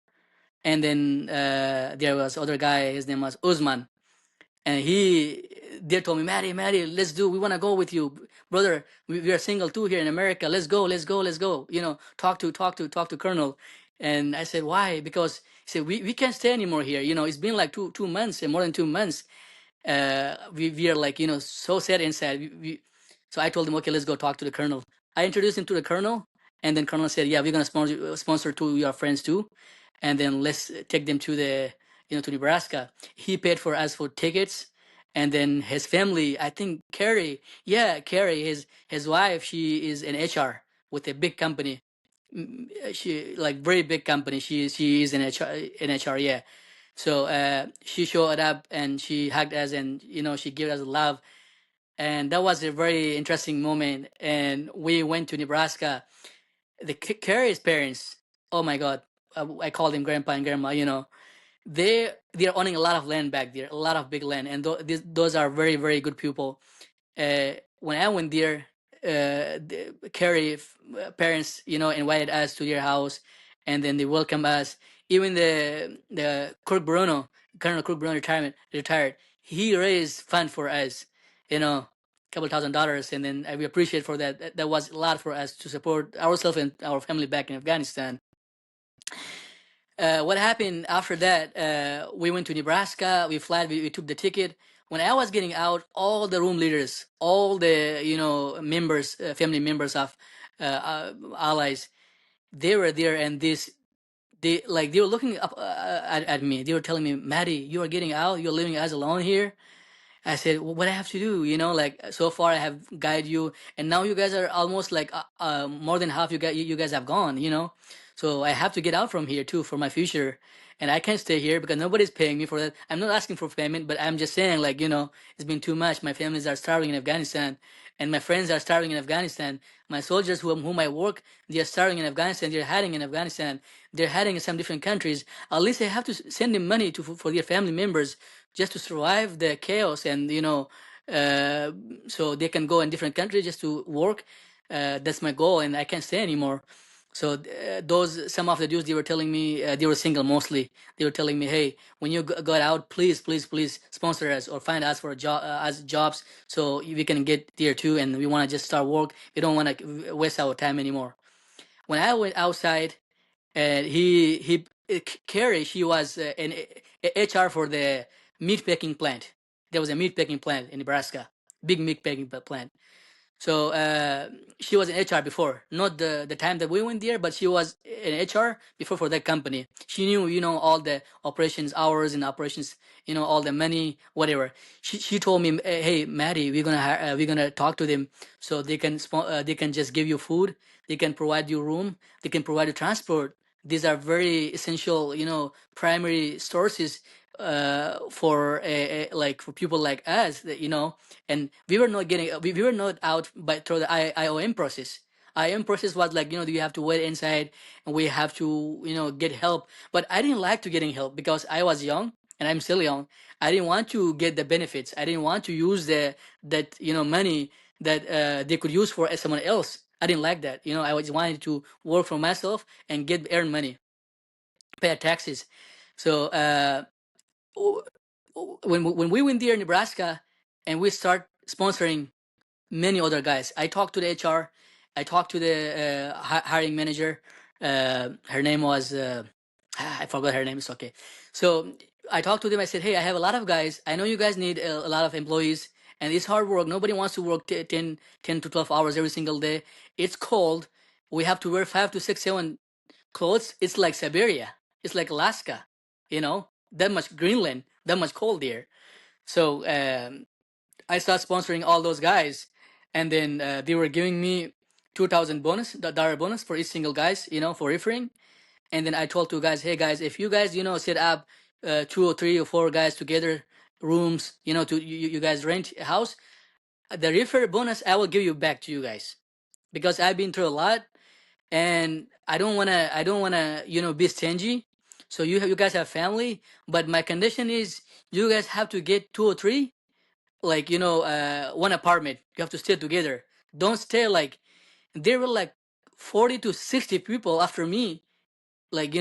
And then there was other guy, his name was Usman. And they told me, Maddie, we want to go with you, brother. We are single too here in America. Let's go. Talk to Colonel. And I said, why? Because he said, we can't stay anymore here. It's been like 2 months and more than 2 months. We are like, so sad inside. So I told him, okay, let's go talk to the Colonel. I introduced him to the Colonel, and then Colonel said, yeah, we're going to sponsor 2 your friends too. And then let's take them to to Nebraska. He paid for us for tickets, and then his family, I think Carrie, his wife, she is an HR with a big company. She like very big company. She is an HR, yeah. So she showed up and she hugged us, and she gave us love, and that was a very interesting moment. And we went to Nebraska. The Carrie's parents, oh my God, I call them grandpa and grandma. They're owning a lot of land back there, a lot of big land, and those are very, very good people. When I went there, Carrie parents, invited us to their house, and then they welcomed us. Even the Kirk Bruno, Colonel Kirk Bruno retired. He raised fund for us, couple $1,000, and then we appreciate for that. That was a lot for us to support ourselves and our family back in Afghanistan. What happened after that? We went to Nebraska. We took the ticket. When I was getting out, all the room leaders, all the members, family members of allies, they were there, and they were looking up at me. They were telling me, Maddie, you are getting out. You're leaving us alone here. I said, well, what I have to do, like so far I have guided you, and now you guys are almost like more than half you guys have gone, so I have to get out from here too for my future, and I can't stay here because nobody's paying me for that. I'm not asking for payment, but I'm just saying, like, it's been too much. My families are starving in Afghanistan, and my friends are starving in Afghanistan. My soldiers whom I work, they are starving in Afghanistan. They're hiding in Afghanistan. They're hiding in some different countries. At least I have to send them money for their family members just to survive the chaos, and so they can go in different countries just to work. That's my goal, and I can't stay anymore. So some of the dudes, they were telling me, they were single mostly. They were telling me, hey, when you got out, please sponsor us or find us for a job, as jobs, so we can get there too, and we want to just start work. We don't want to waste our time anymore. When I went outside, and Carrie, she was an HR for the meat packing plant. There was a meat packing plant in Nebraska, big meat packing plant. So she was in HR before, not the time that we went there, but she was in HR before for that company. She knew, all the operations hours and operations, all the money, whatever. She told me, hey, Maddie, we're gonna talk to them so they can just give you food, they can provide you room, they can provide you transport. These are very essential, primary sources for like for people like us, that, and we were not getting we were not out by through the IOM process. IOM process was like, you have to wait inside, and we have to get help. But I didn't like to getting help because I was young, and I'm still young. I didn't want to get the benefits. I didn't want to use that money that they could use for someone else. I didn't like that. I just wanted to work for myself and earn money, pay taxes. So when we went there in Nebraska, and we start sponsoring many other guys, I talked to the HR, I talked to the hiring manager. Her name was I forgot her name. It's okay. So I talked to them. I said, hey, I have a lot of guys. I know you guys need a lot of employees, and it's hard work. Nobody wants to work 10 to 12 hours every single day. It's cold. We have to wear 5 to 6, 7 clothes. It's like Siberia. It's like Alaska, that much Greenland, that much cold there. So I started sponsoring all those guys, and then they were giving me 2,000 dollar bonus for each single guys, for referring. And then I told two guys, hey guys, if you guys, set up 2 or 3 or 4 guys together, rooms, to you guys rent a house, the refer bonus I will give you back to you guys, because I've been through a lot, and I don't wanna be stingy. So you guys have family, but my condition is you guys have to get 2 or 3, like one apartment. You have to stay together. Don't stay like there were like 40 to 60 people after me, like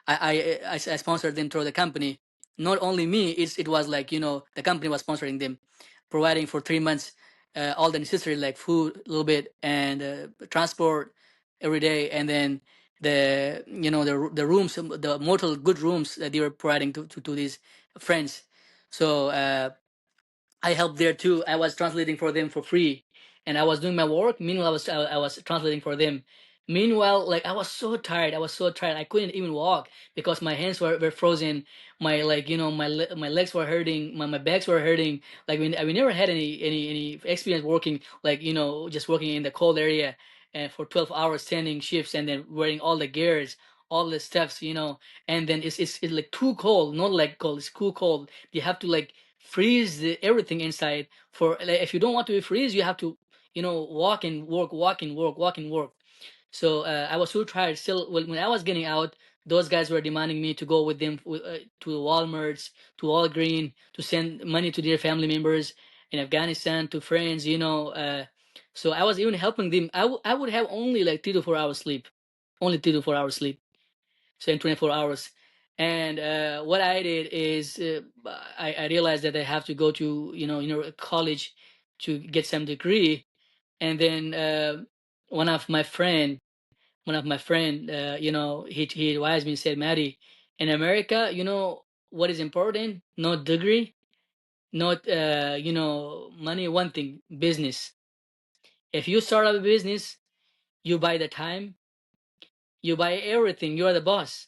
I sponsored them through the company. Not only me, it was like the company was sponsoring them, providing for 3 months all the necessary, like food a little bit, and transport every day, and then the rooms, the mortal good rooms that they were providing to these friends. So I helped there too. I was translating for them for free, and I was doing my work. Meanwhile, I was translating for them. Meanwhile, like I was so tired. I was so tired. I couldn't even walk because my hands were frozen. My, like my legs were hurting. My backs were hurting. Like we never had any experience working, like just working in the cold area and for 12 hours standing shifts, and then wearing all the gears, all the stuffs. And then it's like too cold. Not like cold. It's too cold. You have to like freeze everything inside. For like, if you don't want to freeze, you have to walk and work, walk and work, walk and work. So I was so tired. Still, when I was getting out, those guys were demanding me to go with them to Walmart's, to All Green, to send money to their family members in Afghanistan, to friends. So I was even helping them. I would have only like 3 to 4 hours sleep, only 3 to 4 hours sleep, so in 24 hours. And what I did is I realized that I have to go to college to get some degree. And then one of my friend he advised me and said, Maddie, in America, what is important? Not degree, not money. One thing, business. If you start up a business, you buy the time, you buy everything. You are the boss,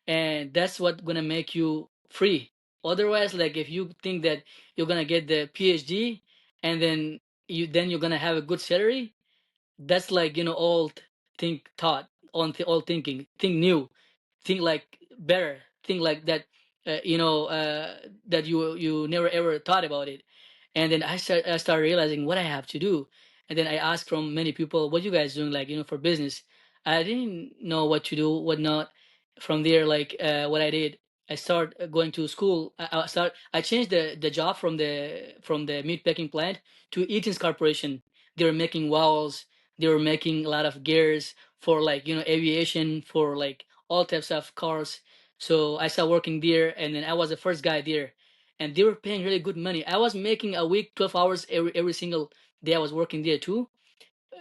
and that's what gonna make you free. Otherwise, like if you think that you're gonna get the PhD, and then you're gonna have a good salary, that's like old think thought, on old thinking. Think new, think like better, think like that. That you never ever thought about it. And then I started realizing what I have to do. And then I asked from many people, what you guys doing, like for business. I didn't know what to do, what not. From there, like what I did, I start going to school. I changed the job from the meat packing plant to Eaton's Corporation. They were making walls, they were making a lot of gears for like aviation, for like all types of cars. So I started working there, and then I was the first guy there, and they were paying really good money. I was making a week 12 hours every single day I was working there too.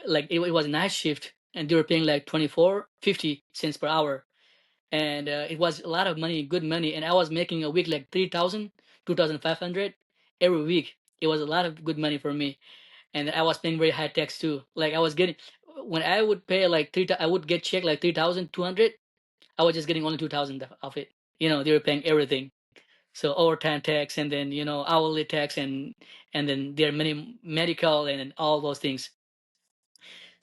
Like it was a night shift, and they were paying like 24.50 cents per hour, and it was a lot of money, good money. And I was making a week like 3,000, 2,500 every week. It was a lot of good money for me. And I was paying very high tax too. Like I was getting, when I would pay like I would get check like 3,200. I was just getting only 2,000 of it. They were paying everything. So overtime tax, and then hourly tax, and then there are many medical and all those things.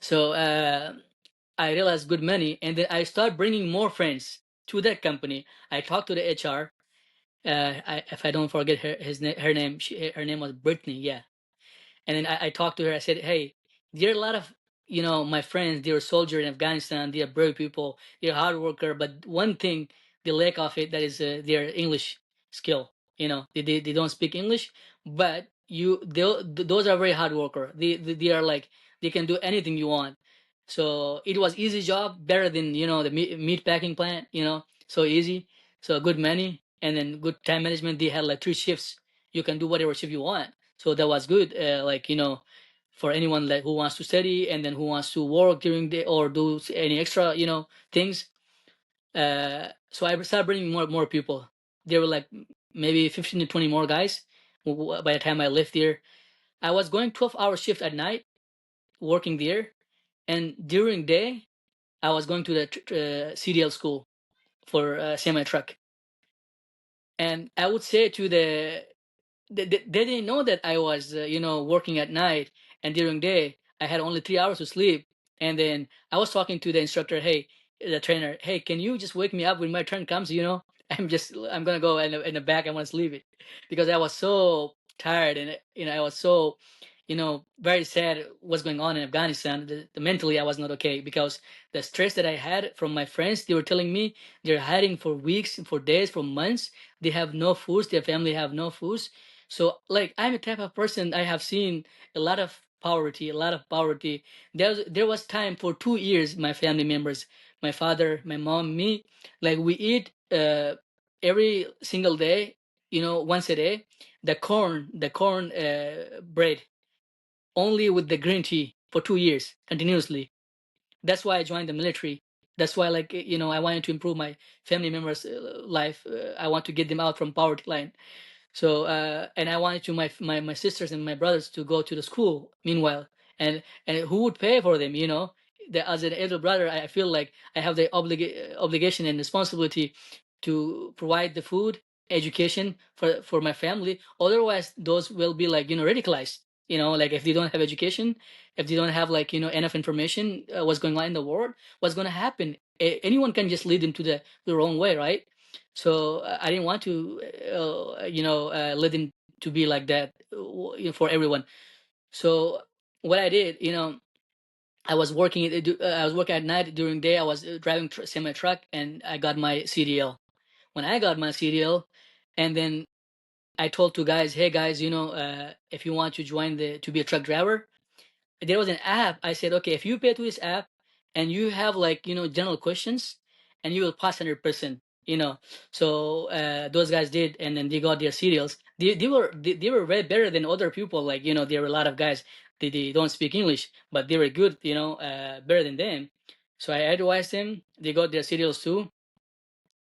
So I realized good money, and then I start bringing more friends to that company. I talked to the HR. If I don't forget her name, her name was Brittany. Yeah. And then I talked to her. I said, hey, there are a lot of my friends. They're soldiers in Afghanistan. They're brave people. They're hard worker. But one thing they lack of it, that is their English skill. They don't speak English, but those are very hard worker. They are like, they can do anything you want. So it was easy job, better than the meat packing plant. So easy, so good money, and then good time management. They had like 3 shifts. You can do whatever shift you want. So that was good. Like for anyone like who wants to study, and then who wants to work during the, or do any extra things. So I started bringing more people. There were like maybe 15 to 20 more guys by the time I left there. I was going 12-hour shift at night, working there, and during day I was going to the CDL school for semi truck. And I would say to they didn't know that I was working at night, and during day I had only 3 hours to sleep. And then I was talking to the instructor, hey, the trainer, hey, can you just wake me up when my turn comes? I'm gonna go in the back. I want to sleep it because I was so tired, and I was so very sad what's going on in Afghanistan. Mentally I was not okay because the stress that I had from my friends. They were telling me they're hiding for weeks, for days, for months. They have no food. Their family have no food. So like I'm a type of person, I have seen a lot of poverty, a lot of poverty. There was time for 2 years, my family members, my father, my mom, me, like we eat every single day, once a day, the corn bread, only with the green tea for 2 years continuously. That's why I joined the military. That's why, like, I wanted to improve my family members' life. I want to get them out from poverty line. So and I wanted to my sisters and my brothers to go to the school meanwhile. And who would pay for them, as an elder brother, I feel like I have the obligation and responsibility to provide the food, education for my family. Otherwise those will be like radicalized, like if they don't have education, if they don't have like enough information, what's going on in the world, what's going to happen. Anyone can just lead them to the wrong way, right? So I didn't want to let them to be like that, for everyone. So what I did, I was working at night. During day I was driving semi truck, and I got my CDL. When I got my CDL, and then I told two guys, hey guys, if you want to join to be a truck driver, there was an app. I said, okay, if you pay to this app and you have like general questions, and you will pass 100%. So those guys did, and then they got their serials. They were way better than other people. Like there were a lot of guys, they don't speak English, but they were good. Better than them. So I advised them. They got their serials too.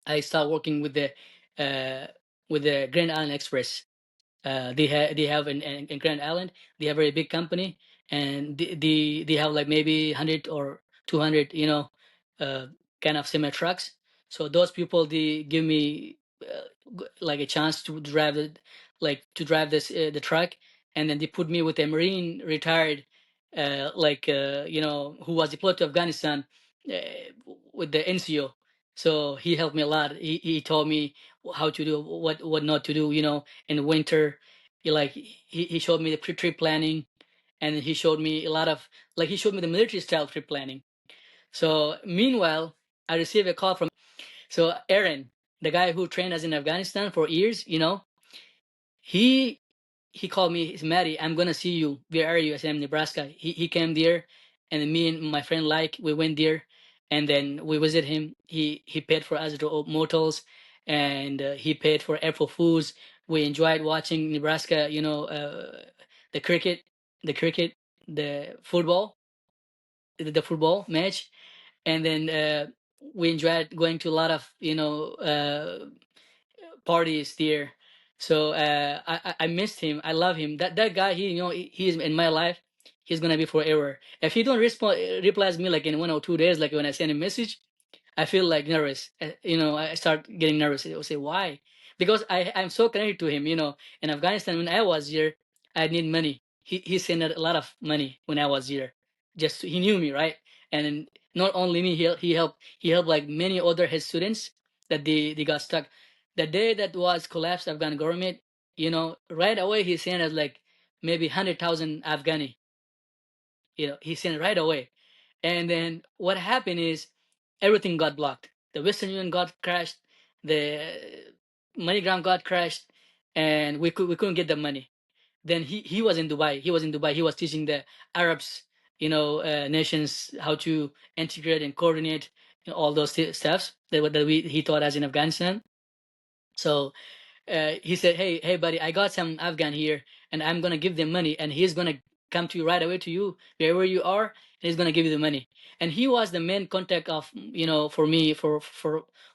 I started working uh, with the Grand Island Express. They have in Grand Island. They have a very big company, and they have like maybe 100 or 200, uh, kind of semi trucks. So those people, they give me like a chance to drive this the truck, and then they put me with a Marine retired, who was deployed to Afghanistan, with the NCO. So he helped me a lot. He told me how to do, what not to do, in the winter. He showed me the pre-trip planning, and he showed me a lot of, like, he showed me the military style trip planning. So meanwhile, I received a call from, so Aaron, the guy who trained us in Afghanistan for years, he he called me. He's Maddie, I'm gonna see you. Where are you? I said, I'm in Nebraska. He came there, and then me and my friend, like, we went there, and then we visit him. He paid for us to motels, and he paid for airport foods. We enjoyed watching Nebraska. The cricket, the cricket, the football, the football match, and then we enjoyed going to a lot of parties there. So I missed him. I love him. That guy, he's in my life. He's gonna be forever. If he don't replies me like in 1 or 2 days, like when I send a message, I feel like nervous. I start getting nervous. I will say, why? Because I'm so connected to him. In Afghanistan, when I was here, I need money. He sent a lot of money when I was here. Just he knew me, right? And then not only me, he helped like many other his students that they got stuck. The day that was collapsed Afghan government, right away he sent us like maybe 100,000 Afghani. He sent right away. And then what happened is everything got blocked. The Western Union got crashed, the MoneyGram got crashed, and we couldn't get the money. Then he was in Dubai. He was in Dubai. He was teaching the Arabs, nations how to integrate and coordinate, all those stuffs that he taught us in Afghanistan. So he said, hey buddy, I got some Afghan here, and I'm gonna give them money, and he's gonna come to you right away to you wherever you are, and he's gonna give you the money. And he was the main contact of, for me, for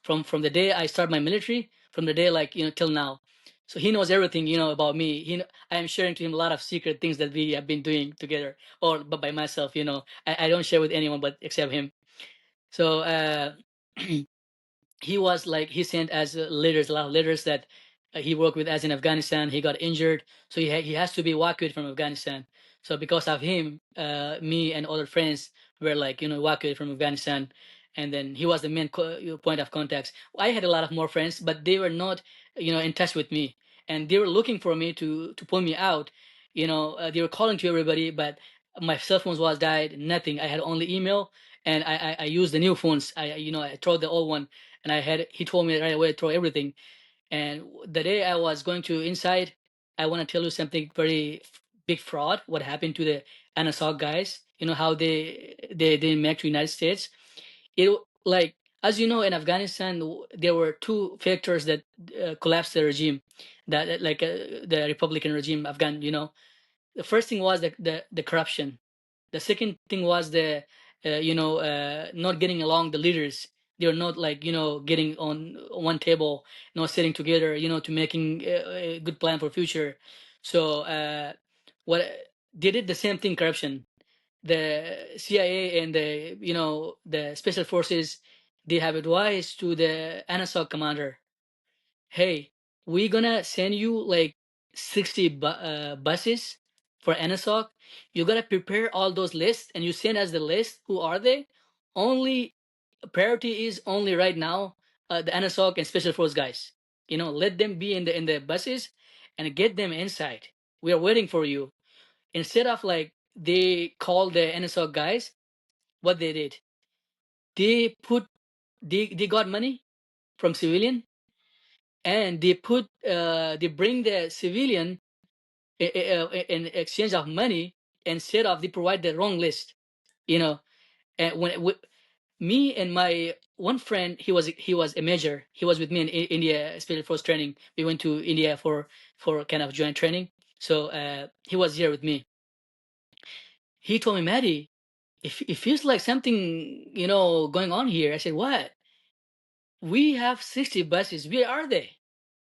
from the day I start my military, from the day, like, till now. So he knows everything, about me. I am sharing to him a lot of secret things that we have been doing together, or but by myself. I don't share with anyone but except him. So he was like, he sent as leaders, a lot of leaders that he worked with as in Afghanistan. He got injured, so he has to be evacuated from Afghanistan. So because of him, me and other friends were like, evacuated from Afghanistan, and then he was the main point of contacts. I had a lot of more friends, but they were not, in touch with me, and they were looking for me to pull me out. They were calling to everybody, but my cell phones was died. Nothing. I had only email, and I used the new phones. I throw the old one, and he told me right away, throw everything. And the day I was going to inside, I want to tell you something very big fraud. What happened to the ANASOC guys? You know how they didn't make to United States. It, like, as you know, in Afghanistan, there were two factors that collapsed the regime, that like the Republican regime, Afghan. The first thing was the corruption. The second thing was the not getting along, the leaders. They were not, like, getting on one table, not sitting together, to making a good plan for future. So what they did the same thing, corruption. The CIA and the special forces, they have advised to the ANASOC commander, hey, we're gonna send you like 60 buses for ANASOC. You gotta prepare all those lists, and you send us the list. Who are they? Only priority is only right now the ANASOC and special force guys. Let them be in the buses and get them inside. We are waiting for you. Instead of, like, they call the ANASOC guys, what they did, they put they got money from civilian, and they bring the civilian in exchange of money, instead of they provide the wrong list. And me and my one friend, he was a major. He was with me in India special force training. We went to India for kind of joint training. So he was here with me. He told me, Maddie, it feels like something going on here. I said, what? We have 60 buses. Where are they?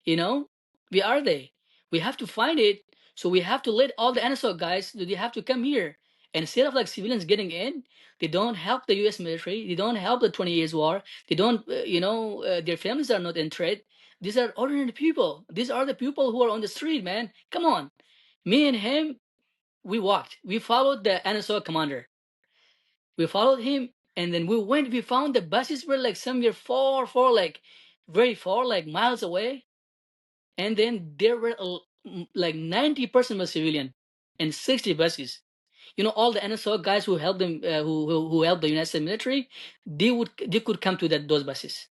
You know, where are they? We have to find it. So we have to let all the NSO guys, they have to come here. And instead of, like, civilians getting in, they don't help the U.S. military. They don't help the 20 years war. They don't, their families are not in trade. These are ordinary people. These are the people who are on the street, man. Come on. Me and him, we walked. We followed the NSO commander. We followed him, and then we found the buses were like somewhere far, like very far, like miles away. And then there were like 90% was civilian and 60 buses. All the NSO guys who helped them, who helped the United States military, they could come to those buses.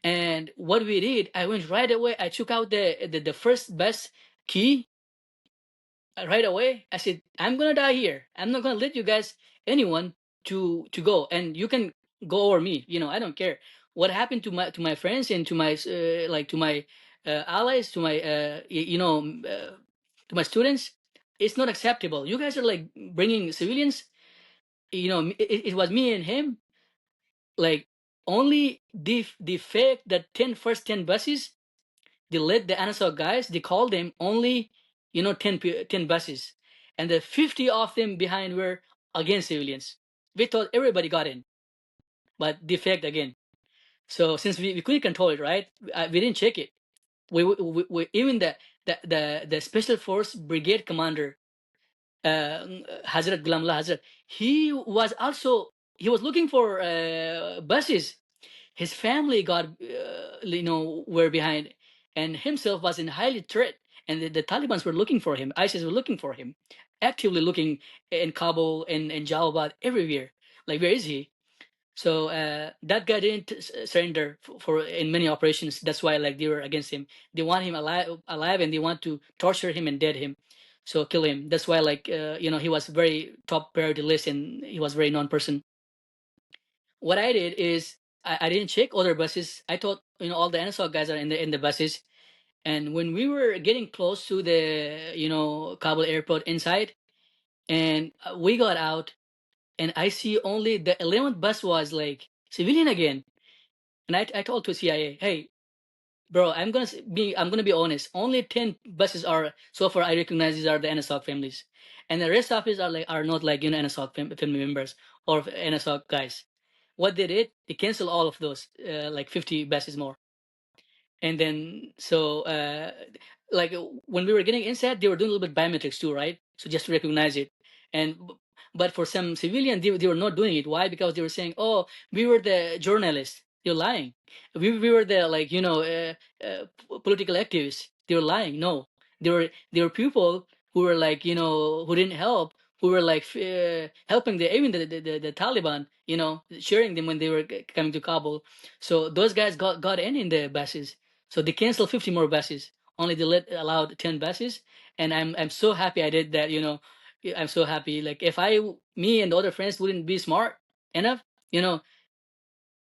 And what we did, I went right away. I took out the first bus key right away. I said, I'm gonna die here. I'm not gonna let you guys, anyone, to go, and you can go over me. I don't care what happened to my friends and to my to my allies, to my to my students. It's not acceptable. You guys are, like, bringing civilians. It was me and him. Like, only the fact that first 10 buses, they let the NSO guys, they called them only, 10 buses. And the 50 of them behind were against civilians. We thought everybody got in, but they faked again. So since we couldn't control it, right? We didn't check it. We even the special force brigade commander, Hazrat Gulamullah Hazrat, he was looking for buses. His family were behind, and himself was in highly threat. And the Taliban's were looking for him. ISIS were looking for him, actively looking in Kabul and Jalalabad, everywhere. Like, where is he? So that guy didn't surrender for in many operations. That's why, like, they were against him. They want him alive, and they want to torture him and dead him. So kill him. That's why, like, he was very top priority list, and he was very non-person. What I did is I didn't check other buses. I thought, all the NSO guys are in the buses. And when we were getting close to the Kabul airport inside, And we got out, and I see only the 11th bus was like civilian again. And I told to CIA, hey, bro, I'm gonna be honest. Only 10 buses are so far I recognize these are the NSOC families, and the rest of it are not like NSOC family members or NSOC guys. What they did, they canceled all of those, like 50 buses more. And then like when we were getting inside, they were doing a little bit biometrics too, right? So just to recognize it. And but for some civilian, they were not doing it. Why? Because they were saying, oh, we were the journalists. You're lying. We were the like political activists. They were lying. No, they were people who were like who didn't help, who were like helping even the Taliban, cheering them when they were coming to Kabul. So those guys got in the buses. So they canceled 50 more buses. Only they allowed 10 buses, and I'm so happy I did that. I'm so happy. Like if me and the other friends wouldn't be smart enough,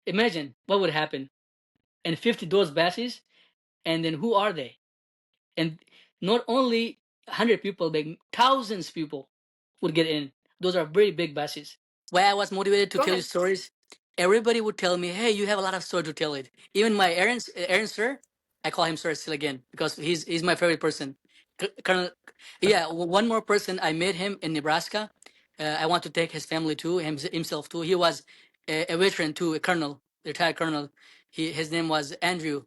imagine what would happen. And 50 those buses, and then who are they? And not only 100 people, but thousands people would get in. Those are very big buses. Why I was motivated to Go tell you ahead. stories, everybody would tell me, hey, you have a lot of stories to tell it. Even my Aaron sir, I call him sir still again because he's my favorite person. Colonel, yeah, one more person, I met him in Nebraska. I want to take his family too, himself too. He was a veteran too, a colonel, retired colonel. His name was Andrew,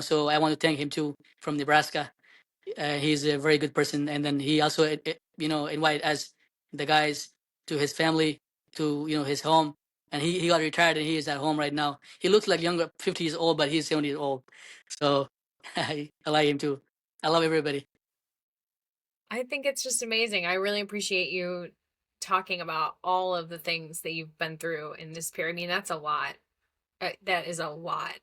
so I want to thank him too from Nebraska. He's a very good person, and then he also invited us, the guys, to his family, to his home, and he got retired and he is at home right now. He looks like younger, 50 years old, but he's 70 years old. So I like him too. I love everybody. I think it's just amazing. I really appreciate you talking about all of the things that you've been through in this period. I mean, that's a lot. That is a lot,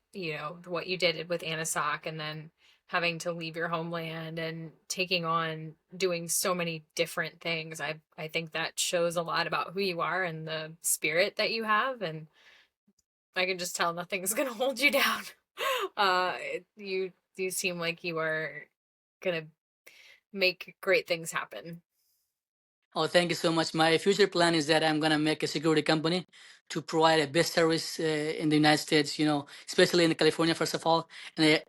what you did with ANASOC, and then having to leave your homeland and taking on doing so many different things. I think that shows a lot about who you are and the spirit that you have, and I can just tell nothing's gonna hold you down. You seem like you are gonna make great things happen. Oh, thank you so much. My future plan is that I'm gonna make a security company to provide a best service in the United States. Especially in California, first of all, and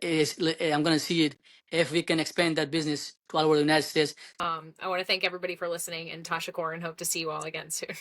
I'm gonna see it if we can expand that business to all over the United States. I want to thank everybody for listening, and Tasha Core, and hope to see you all again soon.